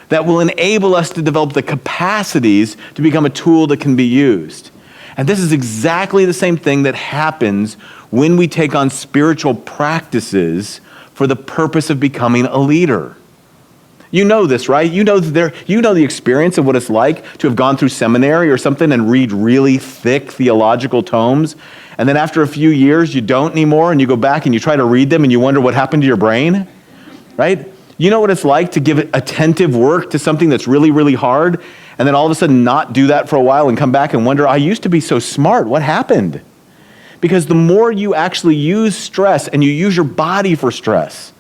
that will enable us to develop the capacities to become a tool that can be used. And this is exactly the same thing that happens when we take on spiritual practices for the purpose of becoming a leader. You know this, right? You know the experience of what it's like to have gone through seminary or something and read really thick theological tomes, and then after a few years you don't anymore, and you go back and you try to read them and you wonder what happened to your brain, right? You know what it's like to give attentive work to something that's really, really hard, and then all of a sudden not do that for a while and come back and wonder, I used to be so smart, what happened? Because the more you actually use stress and you use your body for stress,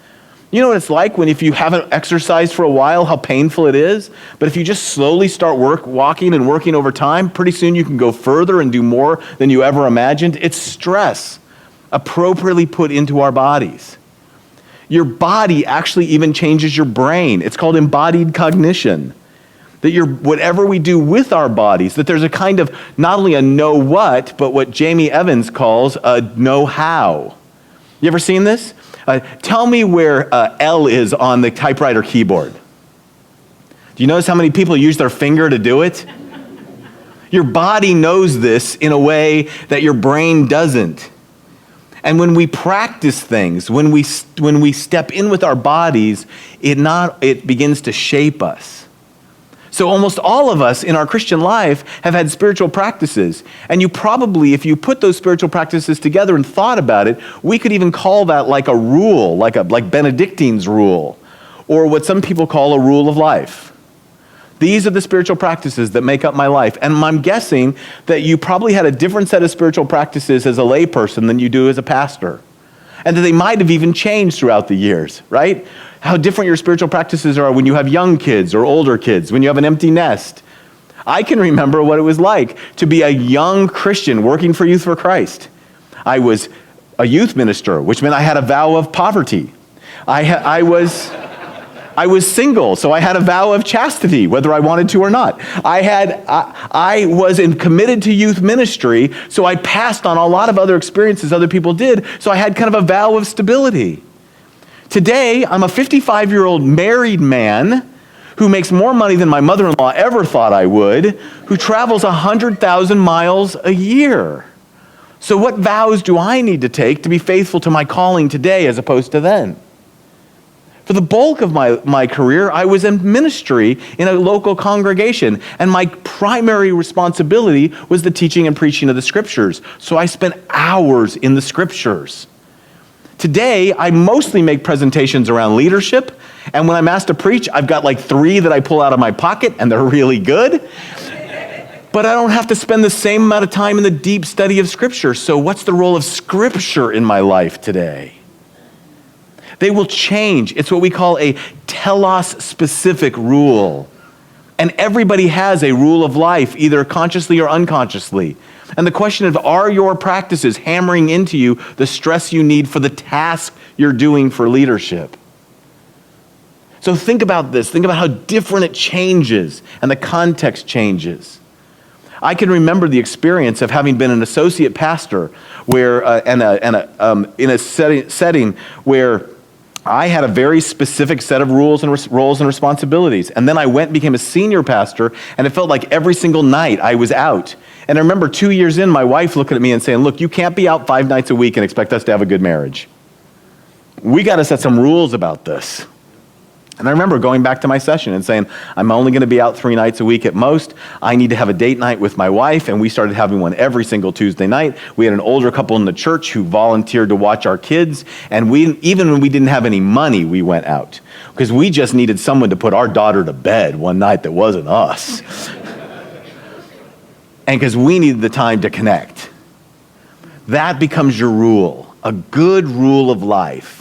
you know what it's like when if you haven't exercised for a while, how painful it is? But if you just slowly start walking and working over time, pretty soon you can go further and do more than you ever imagined. It's stress appropriately put into our bodies. Your body actually even changes your brain. It's called embodied cognition. That whatever we do with our bodies, that there's a kind of not only a know what, but what Jamie Evans calls a know how. You ever seen this? Tell me where L is on the typewriter keyboard. Do you notice how many people use their finger to do it? Your body knows this in a way that your brain doesn't. And when we practice things, when we step in with our bodies, it begins to shape us. So almost all of us in our Christian life have had spiritual practices. And you probably, if you put those spiritual practices together and thought about it, we could even call that like a rule, like Benedictine's rule, or what some people call a rule of life. These are the spiritual practices that make up my life. And I'm guessing that you probably had a different set of spiritual practices as a layperson than you do as a pastor. And that they might have even changed throughout the years, right? How different your spiritual practices are when you have young kids or older kids, when you have an empty nest. I can remember what it was like to be a young Christian working for Youth for Christ. I was a youth minister, which meant I had a vow of poverty. I was single, so I had a vow of chastity, whether I wanted to or not. I was committed to youth ministry, so I passed on a lot of other experiences other people did, so I had kind of a vow of stability. Today, I'm a 55-year-old married man who makes more money than my mother-in-law ever thought I would, who travels 100,000 miles a year. So what vows do I need to take to be faithful to my calling today as opposed to then? For the bulk of my career, I was in ministry in a local congregation, and my primary responsibility was the teaching and preaching of the scriptures. So I spent hours in the scriptures. Today, I mostly make presentations around leadership, and when I'm asked to preach, I've got like 3 that I pull out of my pocket, and they're really good. But I don't have to spend the same amount of time in the deep study of Scripture. So what's the role of Scripture in my life today? They will change. It's what we call a telos-specific rule. And everybody has a rule of life, either consciously or unconsciously. And the question is, are your practices hammering into you the stress you need for the task you're doing for leadership? So think about this. Think about how different it changes and the context changes. I can remember the experience of having been an associate pastor where, in a setting where I had a very specific set of roles and responsibilities. And then I went and became a senior pastor, and it felt like every single night I was out. And I remember 2 years in, my wife looking at me and saying, look, you can't be out 5 nights a week and expect us to have a good marriage. We got to set some rules about this. And I remember going back to my session and saying, I'm only going to be out 3 nights a week at most. I need to have a date night with my wife. And we started having one every single Tuesday night. We had an older couple in the church who volunteered to watch our kids. And even when we didn't have any money, we went out. Because we just needed someone to put our daughter to bed one night that wasn't us. And because we needed the time to connect. That becomes your rule. A good rule of life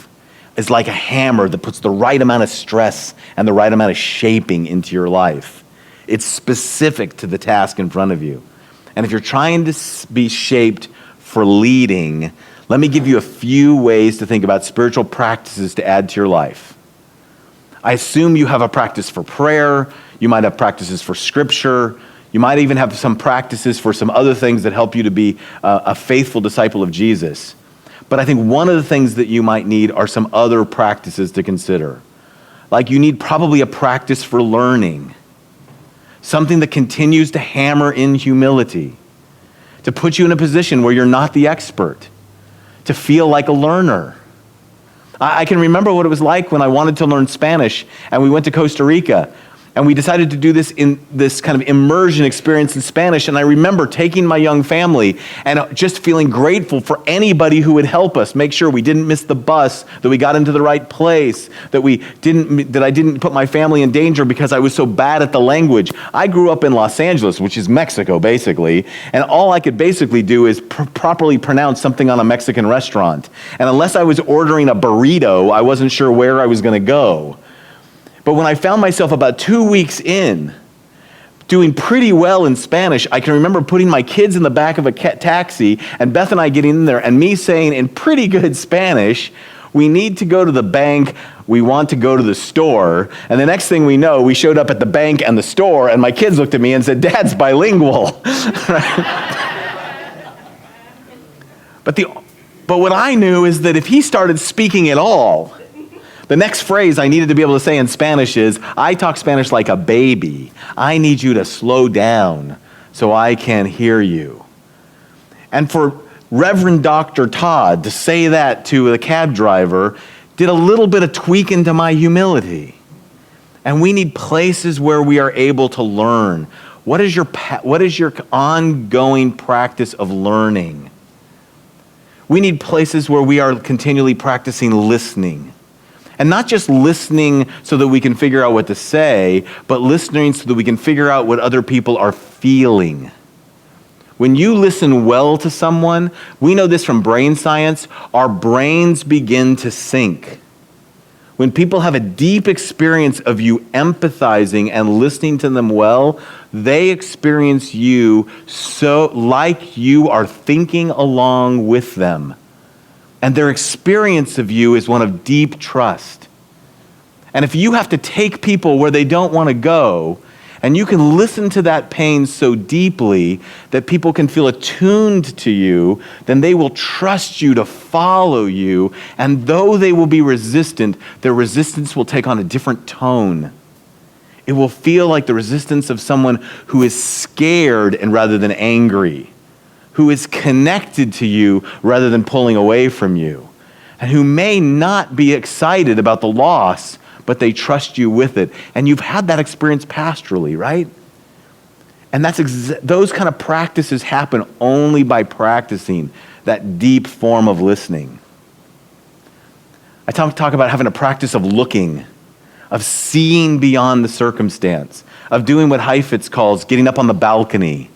is like a hammer that puts the right amount of stress and the right amount of shaping into your life. It's specific to the task in front of you. And if you're trying to be shaped for leading, let me give you a few ways to think about spiritual practices to add to your life. I assume you have a practice for prayer. You might have practices for scripture. You might even have some practices for some other things that help you to be a faithful disciple of Jesus. But I think one of the things that you might need are some other practices to consider. Like you need probably a practice for learning. Something that continues to hammer in humility. To put you in a position where you're not the expert. To feel like a learner. I can remember what it was like when I wanted to learn Spanish and we went to Costa Rica. And we decided to do this in this kind of immersion experience in Spanish. And I remember taking my young family and just feeling grateful for anybody who would help us, make sure we didn't miss the bus, that we got into the right place, that I didn't put my family in danger because I was so bad at the language. I grew up in Los Angeles, which is Mexico, basically. And all I could basically do is properly pronounce something on a Mexican restaurant. And unless I was ordering a burrito, I wasn't sure where I was going to go. But when I found myself about 2 weeks in, doing pretty well in Spanish, I can remember putting my kids in the back of a taxi, and Beth and I getting in there, and me saying in pretty good Spanish, we need to go to the bank, we want to go to the store. And the next thing we know, we showed up at the bank and the store, and my kids looked at me and said, Dad's bilingual. But what I knew is that if he started speaking at all, the next phrase I needed to be able to say in Spanish is, I talk Spanish like a baby. I need you to slow down so I can hear you. And for Reverend Dr. Todd to say that to a cab driver did a little bit of tweak into my humility. And we need places where we are able to learn. What is your ongoing practice of learning? We need places where we are continually practicing listening. And not just listening so that we can figure out what to say, but listening so that we can figure out what other people are feeling. When you listen well to someone, we know this from brain science, our brains begin to sync. When people have a deep experience of you empathizing and listening to them well, they experience you so like you are thinking along with them. And their experience of you is one of deep trust. And if you have to take people where they don't want to go, and you can listen to that pain so deeply that people can feel attuned to you, then they will trust you to follow you. And though they will be resistant, their resistance will take on a different tone. It will feel like the resistance of someone who is scared and rather than angry, who is connected to you rather than pulling away from you. and who may not be excited about the loss, but they trust you with it. And you've had that experience pastorally, right? And those kind of practices happen only by practicing that deep form of listening. I talk about having a practice of looking, of seeing beyond the circumstance, of doing what Heifetz calls getting up on the balcony,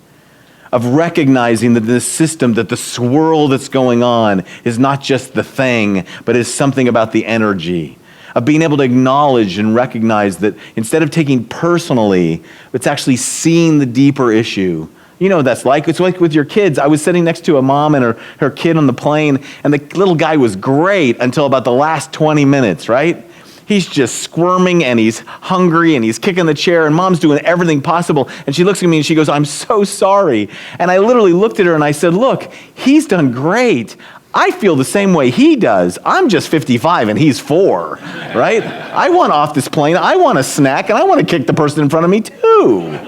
of recognizing that the system, that the swirl that's going on is not just the thing, but is something about the energy, of being able to acknowledge and recognize that instead of taking personally, it's actually seeing the deeper issue. You know what that's like. It's like with your kids. I was sitting next to a mom and her kid on the plane, and the little guy was great until about the last 20 minutes, right? He's just squirming, and he's hungry, and he's kicking the chair, and mom's doing everything possible. And she looks at me and she goes, "I'm so sorry." And I literally looked at her and I said, "Look, he's done great. I feel the same way he does. I'm just 55 and he's 4, right? I want off this plane. I want a snack, and I want to kick the person in front of me too."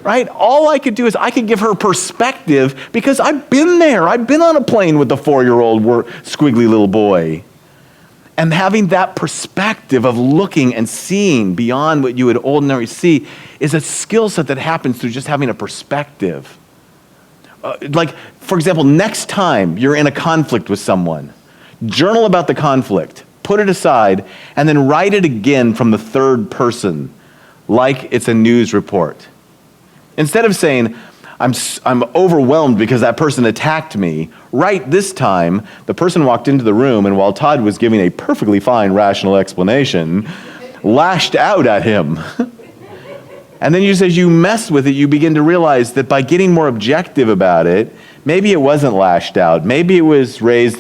Right? All I could do is I could give her perspective because I've been there. I've been on a plane with a 4-year-old squiggly little boy. And having that perspective of looking and seeing beyond what you would ordinarily see is a skill set that happens through just having a perspective. Like, for example, next time you're in a conflict with someone, journal about the conflict, put it aside, and then write it again from the third person, like it's a news report. Instead of saying, I'm overwhelmed because that person attacked me, right this time, the person walked into the room, and while Todd was giving a perfectly fine, rational explanation, lashed out at him. And then just as you mess with it, you begin to realize that by getting more objective about it, maybe it wasn't lashed out, maybe it was raised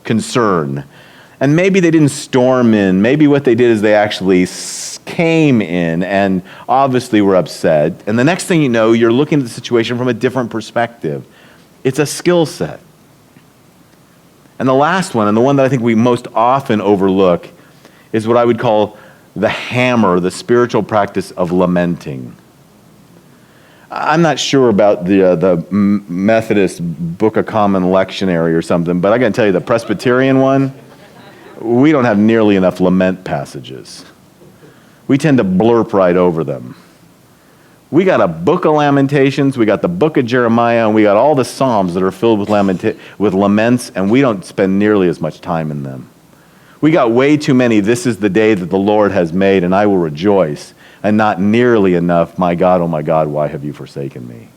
concern. And maybe they didn't storm in. Maybe what they did is they actually came in and obviously were upset. And the next thing you know, you're looking at the situation from a different perspective. It's a skill set. And the last one, and the one that I think we most often overlook, is what I would call the hammer, the spiritual practice of lamenting. I'm not sure about the Methodist Book of Common Lectionary or something, but I got to tell you, the Presbyterian one, we don't have nearly enough lament passages. We tend to blurp right over them. We got a book of Lamentations, we got the book of Jeremiah, and we got all the Psalms that are filled with laments, and we don't spend nearly as much time in them. We got way too many, "This is the day that the Lord has made, and I will rejoice," and not nearly enough, "My God, oh my God, why have you forsaken me?"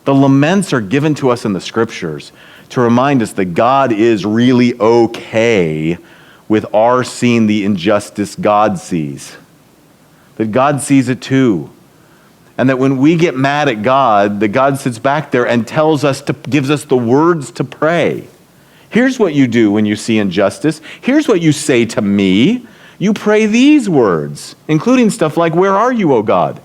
The laments are given to us in the Scriptures to remind us that God is really okay with our seeing the injustice God sees. That God sees it too. And that when we get mad at God, that God sits back there and gives us the words to pray. Here's what you do when you see injustice. Here's what you say to me. You pray these words, including stuff like, "Where are you, O God?"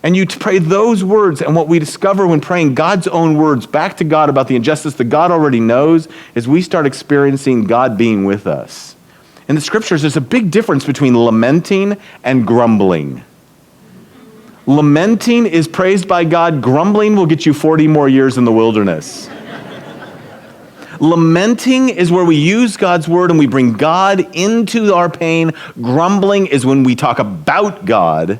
And you pray those words, and what we discover when praying God's own words back to God about the injustice that God already knows is we start experiencing God being with us. In the Scriptures, there's a big difference between lamenting and grumbling. Lamenting is praised by God. Grumbling will get you 40 more years in the wilderness. Lamenting is where we use God's word and we bring God into our pain. Grumbling is when we talk about God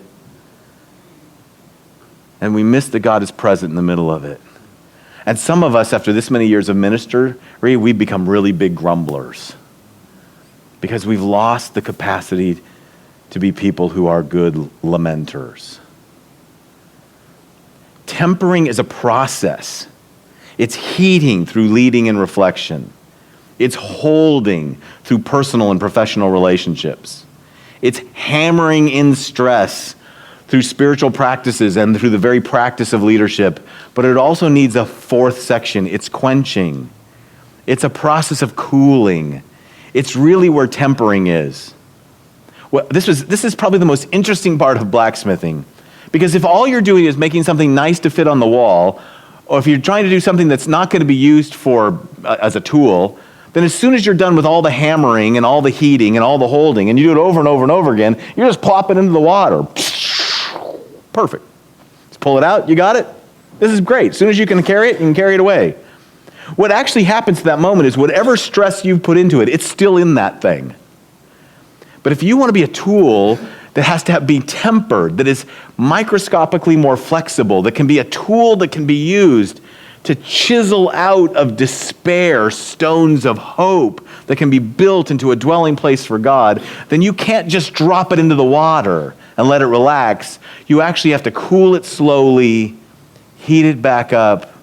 and we miss that God is present in the middle of it. And some of us, after this many years of ministry, we've become really big grumblers because we've lost the capacity to be people who are good lamenters. Tempering is a process. It's heating through leading and reflection. It's holding through personal and professional relationships. It's hammering in stress through spiritual practices and through the very practice of leadership. But it also needs a fourth section. It's quenching. It's a process of cooling. It's really where tempering is. Well, this is probably the most interesting part of blacksmithing. Because if all you're doing is making something nice to fit on the wall, or if you're trying to do something that's not going to be used as a tool, then as soon as you're done with all the hammering and all the heating and all the holding, and you do it over and over and over again, you're just plopping into the water. Perfect. Let's pull it out. You got it? This is great. As soon as you can carry it away. What actually happens at that moment is whatever stress you've put into it, it's still in that thing. But if you want to be a tool that has to be tempered, that is microscopically more flexible, that can be a tool that can be used to chisel out of despair stones of hope that can be built into a dwelling place for God, then you can't just drop it into the water and let it relax. You actually have to cool it slowly, heat it back up,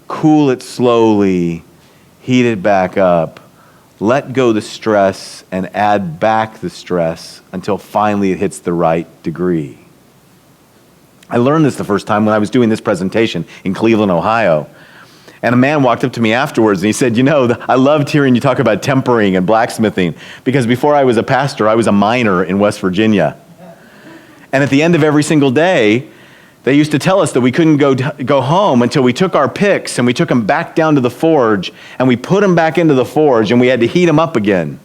cool it slowly, heat it back up, let go the stress and add back the stress until finally it hits the right degree. I learned this the first time when I was doing this presentation in Cleveland, Ohio. And a man walked up to me afterwards and he said, I loved hearing you talk about tempering and blacksmithing, because before I was a pastor, I was a miner in West Virginia. And at the end of every single day, they used to tell us that we couldn't go home until we took our picks and we took them back down to the forge and we put them back into the forge and we had to heat them up again.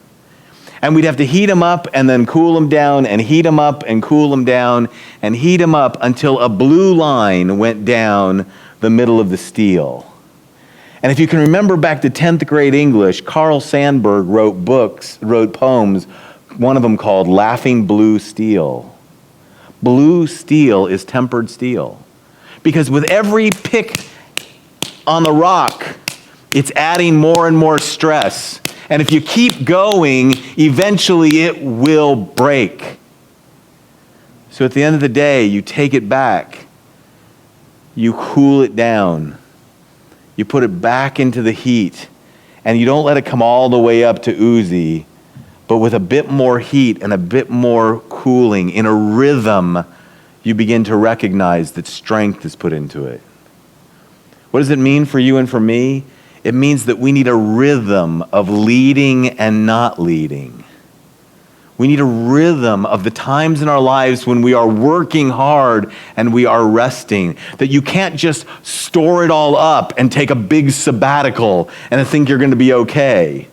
And we'd have to heat them up and then cool them down and heat them up and cool them down and heat them up until a blue line went down the middle of the steel. And if you can remember back to 10th grade English, Carl Sandburg wrote poems, one of them called Laughing Blue Steel. Blue steel is tempered steel. Because with every pick on the rock, it's adding more and more stress. And if you keep going, eventually it will break. So at the end of the day, you take it back, you cool it down, you put it back into the heat, and you don't let it come all the way up to oozy, but with a bit more heat and a bit more cooling, in a rhythm, you begin to recognize that strength is put into it. What does it mean for you and for me? It means that we need a rhythm of leading and not leading. We need a rhythm of the times in our lives when we are working hard and we are resting. That you can't just store it all up and take a big sabbatical and think you're going to be okay.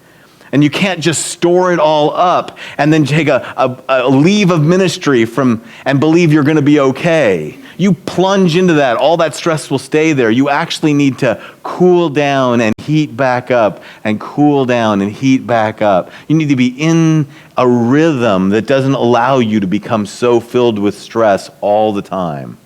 And you can't just store it all up and then take a leave of ministry and believe you're going to be okay. You plunge into that, all that stress will stay there. You actually need to cool down and heat back up and cool down and heat back up. You need to be in a rhythm that doesn't allow you to become so filled with stress all the time.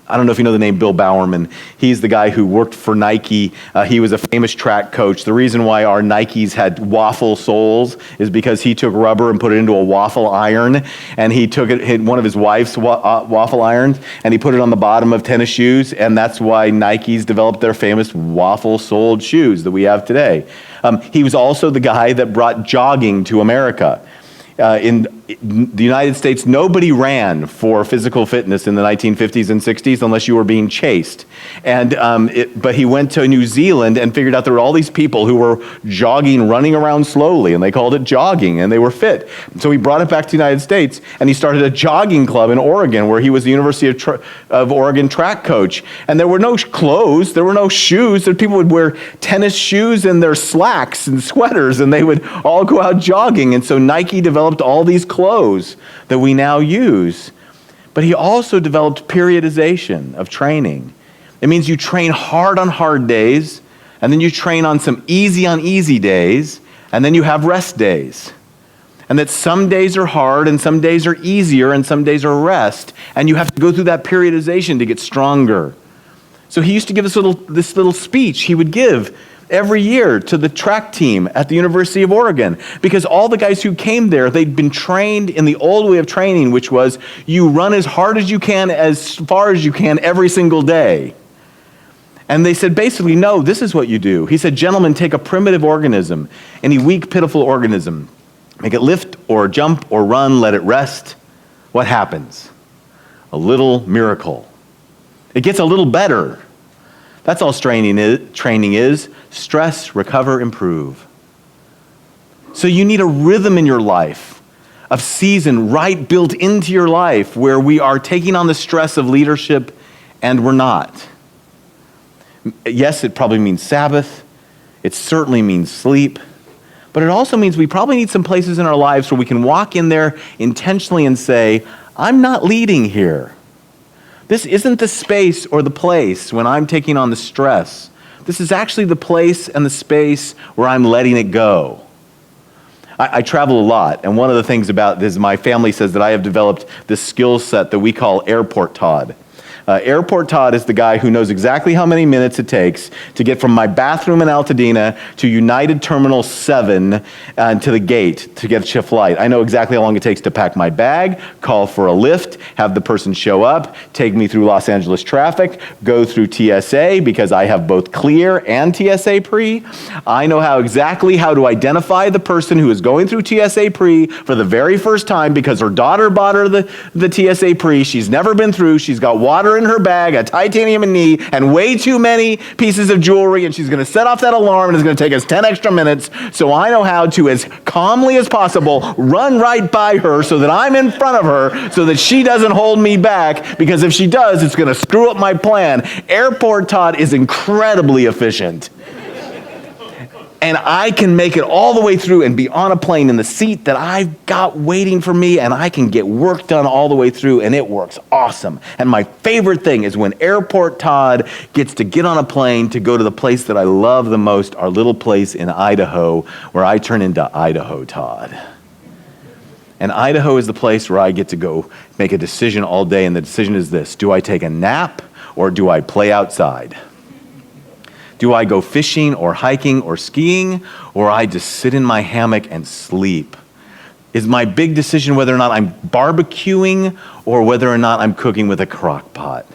I don't know if you know the name Bill Bowerman. He's the guy who worked for Nike. He was a famous track coach. The reason why our Nikes had waffle soles is because he took rubber and put it into a waffle iron, and he took hit one of his wife's waffle irons, and he put it on the bottom of tennis shoes, and that's why Nikes developed their famous waffle-soled shoes that we have today. He was also the guy that brought jogging to America. In the United States, nobody ran for physical fitness in the 1950s and 60s unless you were being chased. But he went to New Zealand and figured out there were all these people who were jogging, running around slowly, and they called it jogging, and they were fit. So he brought it back to the United States, and he started a jogging club in Oregon, where he was the University of Oregon track coach. And there were no clothes, there were no shoes. People would wear tennis shoes and their slacks and sweaters, and they would all go out jogging. And so Nike developed all these clothes that we now use. But he also developed periodization of training. It means you train hard on hard days, and then you train on some easy on easy days, and then you have rest days. And that some days are hard, and some days are easier, and some days are rest. And you have to go through that periodization to get stronger. So he used to give this little speech he would give every year to the track team at the University of Oregon, because all the guys who came there, they'd been trained in the old way of training, which was you run as hard as you can, as far as you can every single day. And they said, basically, no, this is what you do. He said, gentlemen, take a primitive organism, any weak, pitiful organism, make it lift or jump or run, let it rest. What happens? A little miracle. It gets a little better. That's all training is. Stress, recover, improve. So you need a rhythm in your life, of season right built into your life, where we are taking on the stress of leadership and we're not. Yes, it probably means Sabbath. It certainly means sleep. But it also means we probably need some places in our lives where we can walk in there intentionally and say, I'm not leading here. This isn't the space or the place when I'm taking on the stress This is actually the place and the space where I'm letting it go. I travel a lot, and one of the things about this, my family says that I have developed this skill set that we call Airport Todd. Airport Todd is the guy who knows exactly how many minutes it takes to get from my bathroom in Altadena to United Terminal 7 and to the gate to get a flight. I know exactly how long it takes to pack my bag, call for a lift, have the person show up, take me through Los Angeles traffic, go through TSA because I have both clear and TSA pre. I know exactly how to identify the person who is going through TSA pre for the very first time because her daughter bought her the TSA pre. She's never been through. She's got water in her bag, a titanium knee, and way too many pieces of jewelry, and she's going to set off that alarm, and it's going to take us 10 extra minutes, so I know how to, as calmly as possible, run right by her so that I'm in front of her so that she doesn't hold me back, because if she does, it's going to screw up my plan. Airport Todd is incredibly efficient. And I can make it all the way through and be on a plane in the seat that I've got waiting for me, and I can get work done all the way through, and it works awesome. And my favorite thing is when Airport Todd gets to get on a plane to go to the place that I love the most, our little place in Idaho, where I turn into Idaho Todd. And Idaho is the place where I get to go make a decision all day, and the decision is this: do I take a nap or do I play outside? Do I go fishing or hiking or skiing, or I just sit in my hammock and sleep? Is my big decision whether or not I'm barbecuing or whether or not I'm cooking with a crock pot,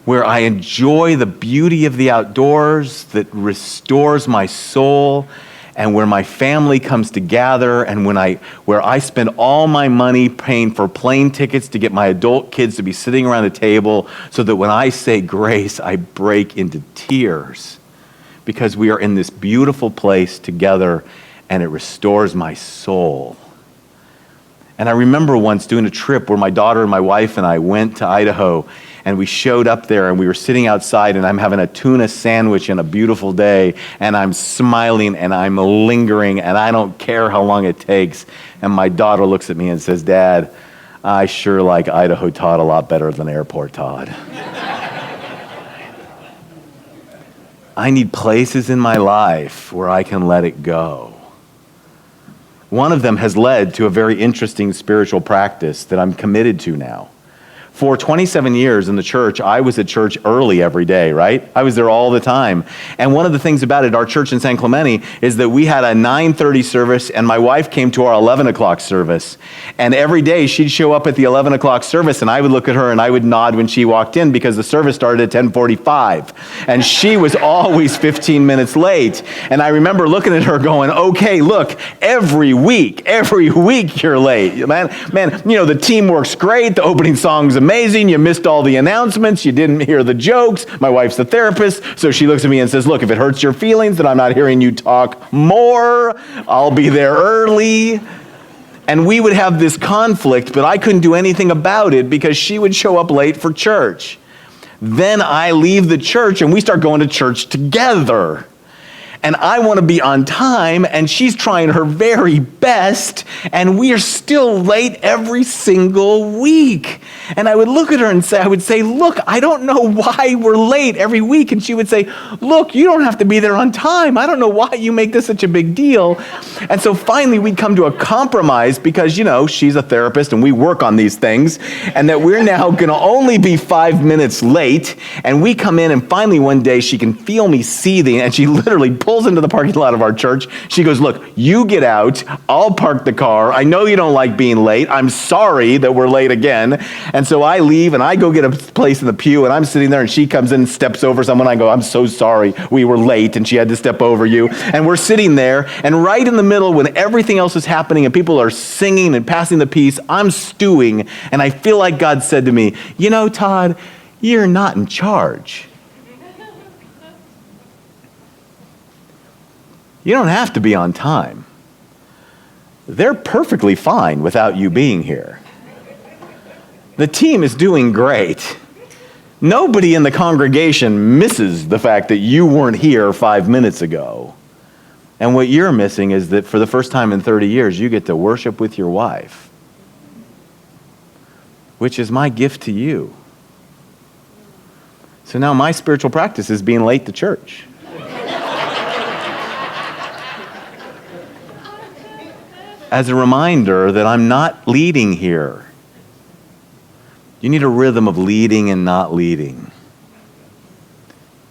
where I enjoy the beauty of the outdoors that restores my soul, and where my family comes to gather, and where I spend all my money paying for plane tickets to get my adult kids to be sitting around a table so that when I say grace, I break into tears. Because we are in this beautiful place together, and it restores my soul. And I remember once doing a trip where my daughter and my wife and I went to Idaho, and we showed up there, and we were sitting outside, and I'm having a tuna sandwich in a beautiful day, and I'm smiling, and I'm lingering, and I don't care how long it takes. And my daughter looks at me and says, "Dad, I sure like Idaho Todd a lot better than Airport Todd." I need places in my life where I can let it go. One of them has led to a very interesting spiritual practice that I'm committed to now. For 27 years in the church, I was at church early every day, right? I was there all the time. And one of the things about it, our church in San Clemente, is that we had a 9:30 service, and my wife came to our 11 o'clock service. And every day she'd show up at the 11 o'clock service, and I would look at her and I would nod when she walked in because the service started at 10:45. And she was always 15 minutes late. And I remember looking at her going, "Okay, look, every week you're late. Man, you know, the team works great. The opening song's amazing. You missed all the announcements. You didn't hear the jokes." My wife's a therapist, so she looks at me and says, "Look, if it hurts your feelings that I'm not hearing you talk more, I'll be there early." And we would have this conflict, but I couldn't do anything about it because she would show up late for church. Then I leave the church and we start going to church together. And I want to be on time, and she's trying her very best, and we are still late every single week. And I would look at her and I would say, "Look, I don't know why we're late every week." And she would say, "Look, you don't have to be there on time. I don't know why you make this such a big deal." And so finally we'd come to a compromise because, you know, she's a therapist and we work on these things, and that we're now going to only be 5 minutes late. And we come in, and finally one day she can feel me seething, and she literally pulls into the parking lot of our church. She goes, "Look, you get out. I'll park the car. I know you don't like being late. I'm sorry that we're late again." And so I leave and I go get a place in the pew, and I'm sitting there, and she comes in and steps over someone. I go, "I'm so sorry. We were late and she had to step over you." And we're sitting there, and right in the middle when everything else is happening and people are singing and passing the peace, I'm stewing, and I feel like God said to me, "You know, Todd, you're not in charge. You don't have to be on time. They're perfectly fine without you being here. The team is doing great. Nobody in the congregation misses the fact that you weren't here 5 minutes ago. And what you're missing is that for the first time in 30 years, you get to worship with your wife, which is my gift to you." So now my spiritual practice is being late to church. as a reminder that I'm not leading here. You need a rhythm of leading and not leading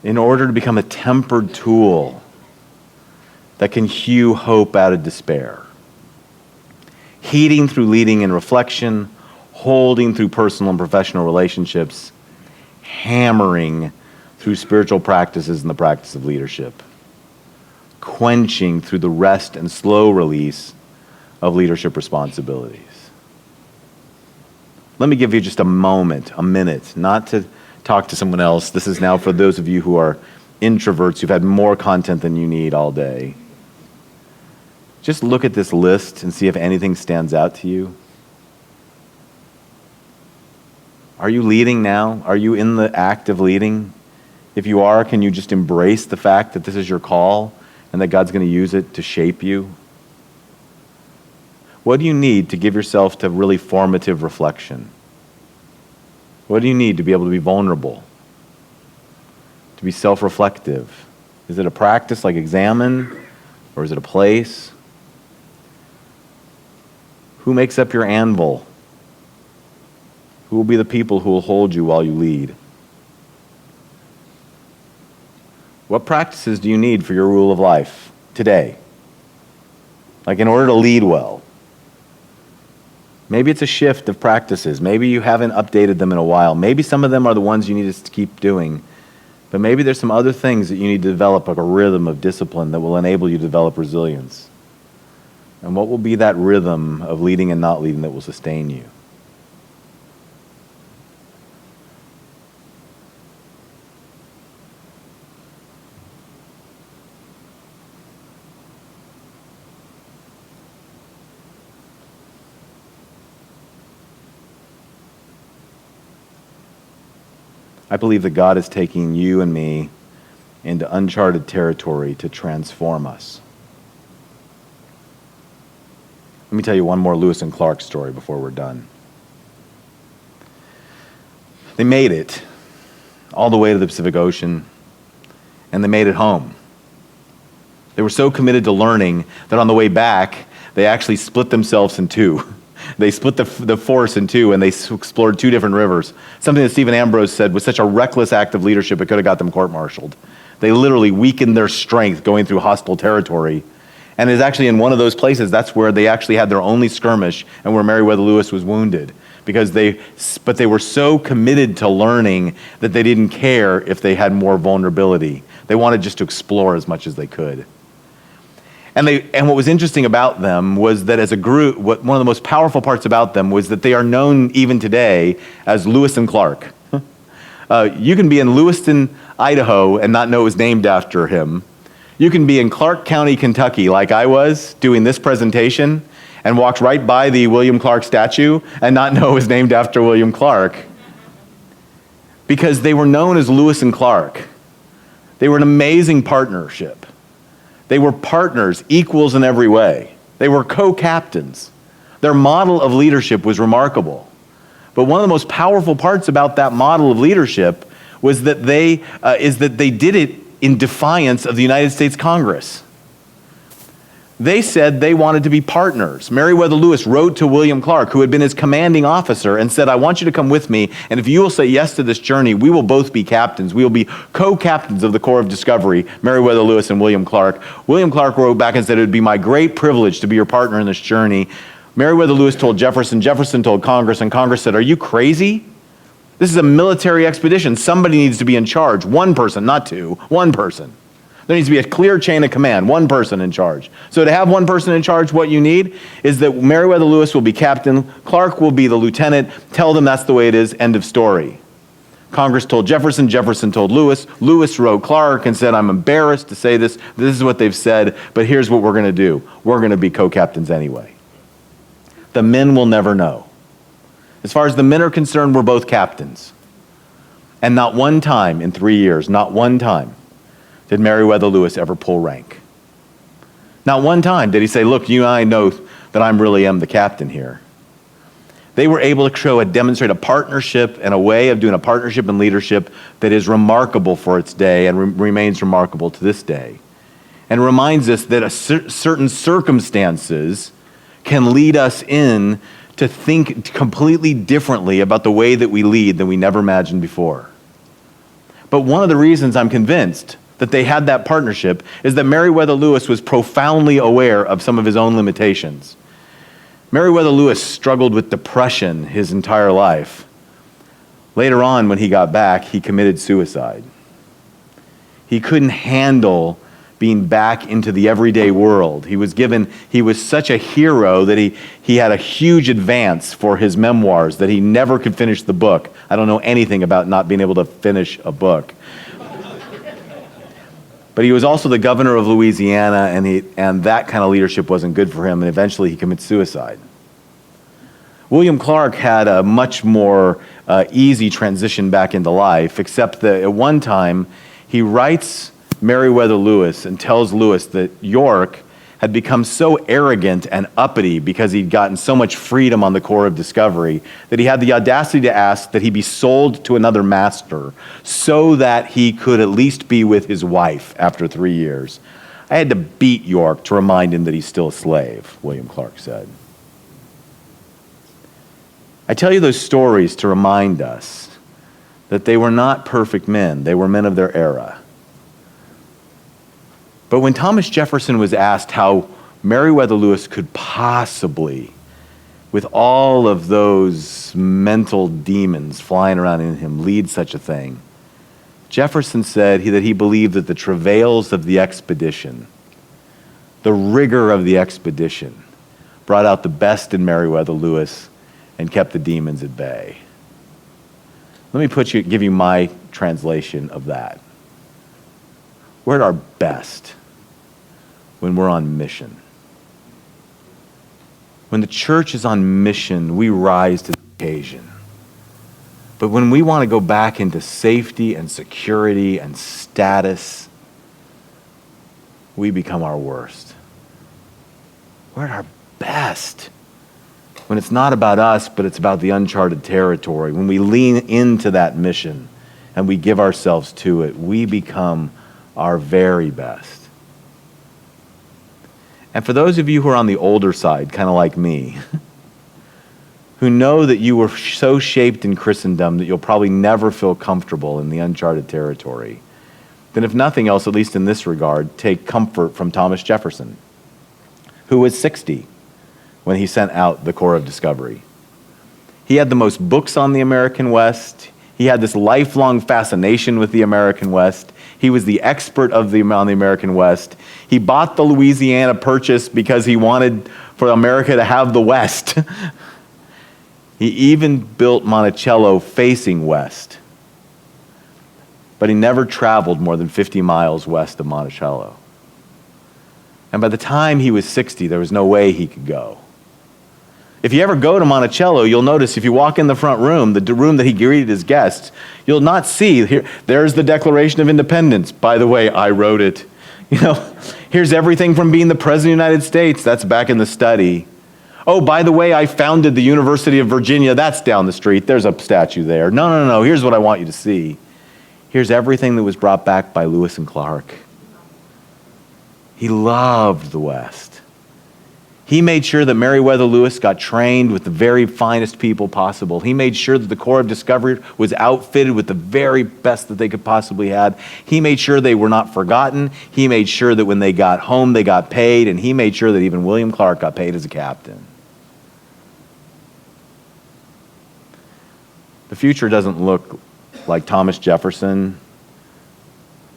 in order to become a tempered tool that can hew hope out of despair. Heeding through leading and reflection, holding through personal and professional relationships, hammering through spiritual practices and the practice of leadership, quenching through the rest and slow release of leadership responsibilities. Let me give you just a moment, a minute, not to talk to someone else. This is now for those of you who are introverts who've had more content than you need all day. Just look at this list and see if anything stands out to you. Are you leading now? Are you in the act of leading? If you are, can you just embrace the fact that this is your call and that God's going to use it to shape you? What do you need to give yourself to really formative reflection? What do you need to be able to be vulnerable? To be self-reflective? Is it a practice like examine, or is it a place? Who makes up your anvil? Who will be the people who will hold you while you lead? What practices do you need for your rule of life today? Like in order to lead well. Maybe it's a shift of practices. Maybe you haven't updated them in a while. Maybe some of them are the ones you need to keep doing. But maybe there's some other things that you need to develop, like a rhythm of discipline that will enable you to develop resilience. And what will be that rhythm of leading and not leading that will sustain you? I believe that God is taking you and me into uncharted territory to transform us. Let me tell you one more Lewis and Clark story before we're done. They made it all the way to the Pacific Ocean, and they made it home. They were so committed to learning that on the way back, they actually split themselves in two. They split the force in two, and they explored two different rivers. Something that Stephen Ambrose said was such a reckless act of leadership, it could have got them court-martialed. They literally weakened their strength going through hostile territory. And it's actually in one of those places, that's where they actually had their only skirmish and where Meriwether Lewis was wounded. But they were so committed to learning that they didn't care if they had more vulnerability. They wanted just to explore as much as they could. And what was interesting about them was that as a group, one of the most powerful parts about them was that they are known even today as Lewis and Clark. You can be in Lewiston, Idaho, and not know it was named after him. You can be in Clark County, Kentucky, like I was, doing this presentation, and walked right by the William Clark statue and not know it was named after William Clark. Because they were known as Lewis and Clark. They were an amazing partnership. They were partners, equals in every way. They were co-captains. Their model of leadership was remarkable. But one of the most powerful parts about that model of leadership was that they did it in defiance of the United States Congress. They said they wanted to be partners. Meriwether Lewis wrote to William Clark, who had been his commanding officer, and said, I want you to come with me, and if you will say yes to this journey, we will both be captains. We will be co-captains of the Corps of Discovery, Meriwether Lewis and William Clark. William Clark wrote back and said, it would be my great privilege to be your partner in this journey. Meriwether Lewis told Jefferson, Jefferson told Congress, and Congress said, are you crazy? This is a military expedition. Somebody needs to be in charge. One person, not two, one person. There needs to be a clear chain of command, one person in charge. So to have one person in charge, what you need is that Meriwether Lewis will be captain, Clark will be the lieutenant, tell them that's the way it is, end of story. Congress told Jefferson, Jefferson told Lewis, Lewis wrote Clark and said, I'm embarrassed to say this is what they've said, but here's what we're going to do. We're going to be co-captains anyway. The men will never know. As far as the men are concerned, we're both captains. And not one time in 3 years, not one time, did Meriwether Lewis ever pull rank. Not one time did he say, look, you and I know that I really am the captain here. They were able to demonstrate a partnership and a way of doing a partnership and leadership that is remarkable for its day and remains remarkable to this day. And reminds us that certain circumstances can lead us in to think completely differently about the way that we lead than we never imagined before. But one of the reasons I'm convinced that they had that partnership is that Meriwether Lewis was profoundly aware of some of his own limitations. Meriwether Lewis struggled with depression his entire life. Later on, when he got back, he committed suicide. He couldn't handle being back into the everyday world. He was such a hero that he had a huge advance for his memoirs that he never could finish the book. I don't know anything about not being able to finish a book. But he was also the governor of Louisiana, and that kind of leadership wasn't good for him, and eventually he commits suicide. William Clark had a much more easy transition back into life, except that at one time he writes Meriwether Lewis and tells Lewis that York had become so arrogant and uppity because he'd gotten so much freedom on the Corps of Discovery that he had the audacity to ask that he be sold to another master so that he could at least be with his wife after 3 years. I had to beat York to remind him that he's still a slave, William Clark said. I tell you those stories to remind us that they were not perfect men. They were men of their era. But when Thomas Jefferson was asked how Meriwether Lewis could possibly, with all of those mental demons flying around in him, lead such a thing, Jefferson said that he believed that the travails of the expedition, the rigor of the expedition, brought out the best in Meriwether Lewis and kept the demons at bay. Let me give you my translation of that. We're at our best when we're on mission. When the church is on mission, we rise to the occasion. But when we want to go back into safety and security and status, we become our worst. We're at our best when it's not about us, but it's about the uncharted territory. When we lean into that mission and we give ourselves to it, we become our very best. And for those of you who are on the older side, kind of like me, who know that you were so shaped in Christendom that you'll probably never feel comfortable in the uncharted territory, then if nothing else, at least in this regard, take comfort from Thomas Jefferson, who was 60 when he sent out the Corps of Discovery. He had the most books on the American West. He had this lifelong fascination with the American West. He was the expert on the American West. He bought the Louisiana Purchase because he wanted for America to have the West. He even built Monticello facing west. But he never traveled more than 50 miles west of Monticello. And by the time he was 60, there was no way he could go. If you ever go to Monticello, you'll notice if you walk in the front room, the room that he greeted his guests, you'll not see, there's the Declaration of Independence. By the way, I wrote it. Here's everything from being the President of the United States. That's back in the study. Oh, by the way, I founded the University of Virginia. That's down the street. There's a statue there. No. Here's what I want you to see. Here's everything that was brought back by Lewis and Clark. He loved the West. He made sure that Meriwether Lewis got trained with the very finest people possible. He made sure that the Corps of Discovery was outfitted with the very best that they could possibly have. He made sure they were not forgotten. He made sure that when they got home, they got paid. And he made sure that even William Clark got paid as a captain. The future doesn't look like Thomas Jefferson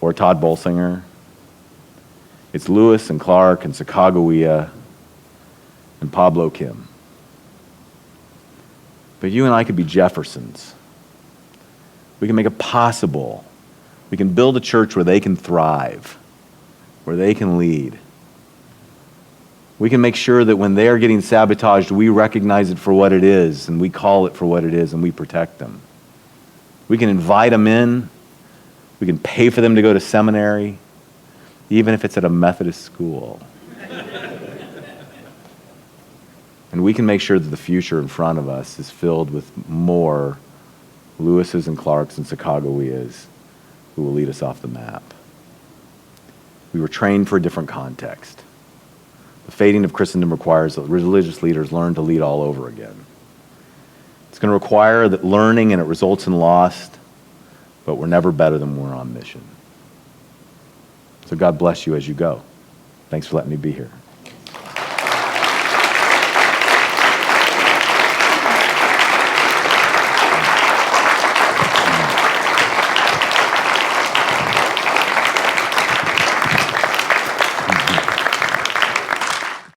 or Todd Bolsinger. It's Lewis and Clark and Sacagawea and Pablo Kim. But you and I could be Jeffersons. We can make it possible. We can build a church where they can thrive, where they can lead. We can make sure that when they're getting sabotaged, we recognize it for what it is, and we call it for what it is, and we protect them. We can invite them in. We can pay for them to go to seminary, even if it's at a Methodist school. And we can make sure that the future in front of us is filled with more Lewises and Clarks and Sacagaweas who will lead us off the map. We were trained for a different context. The The fading of Christendom requires that religious leaders learn to lead all over again. It's going to require that learning, and it results in loss, but we're never better than when we're on mission. So God bless you as you go. Thanks for letting me be here.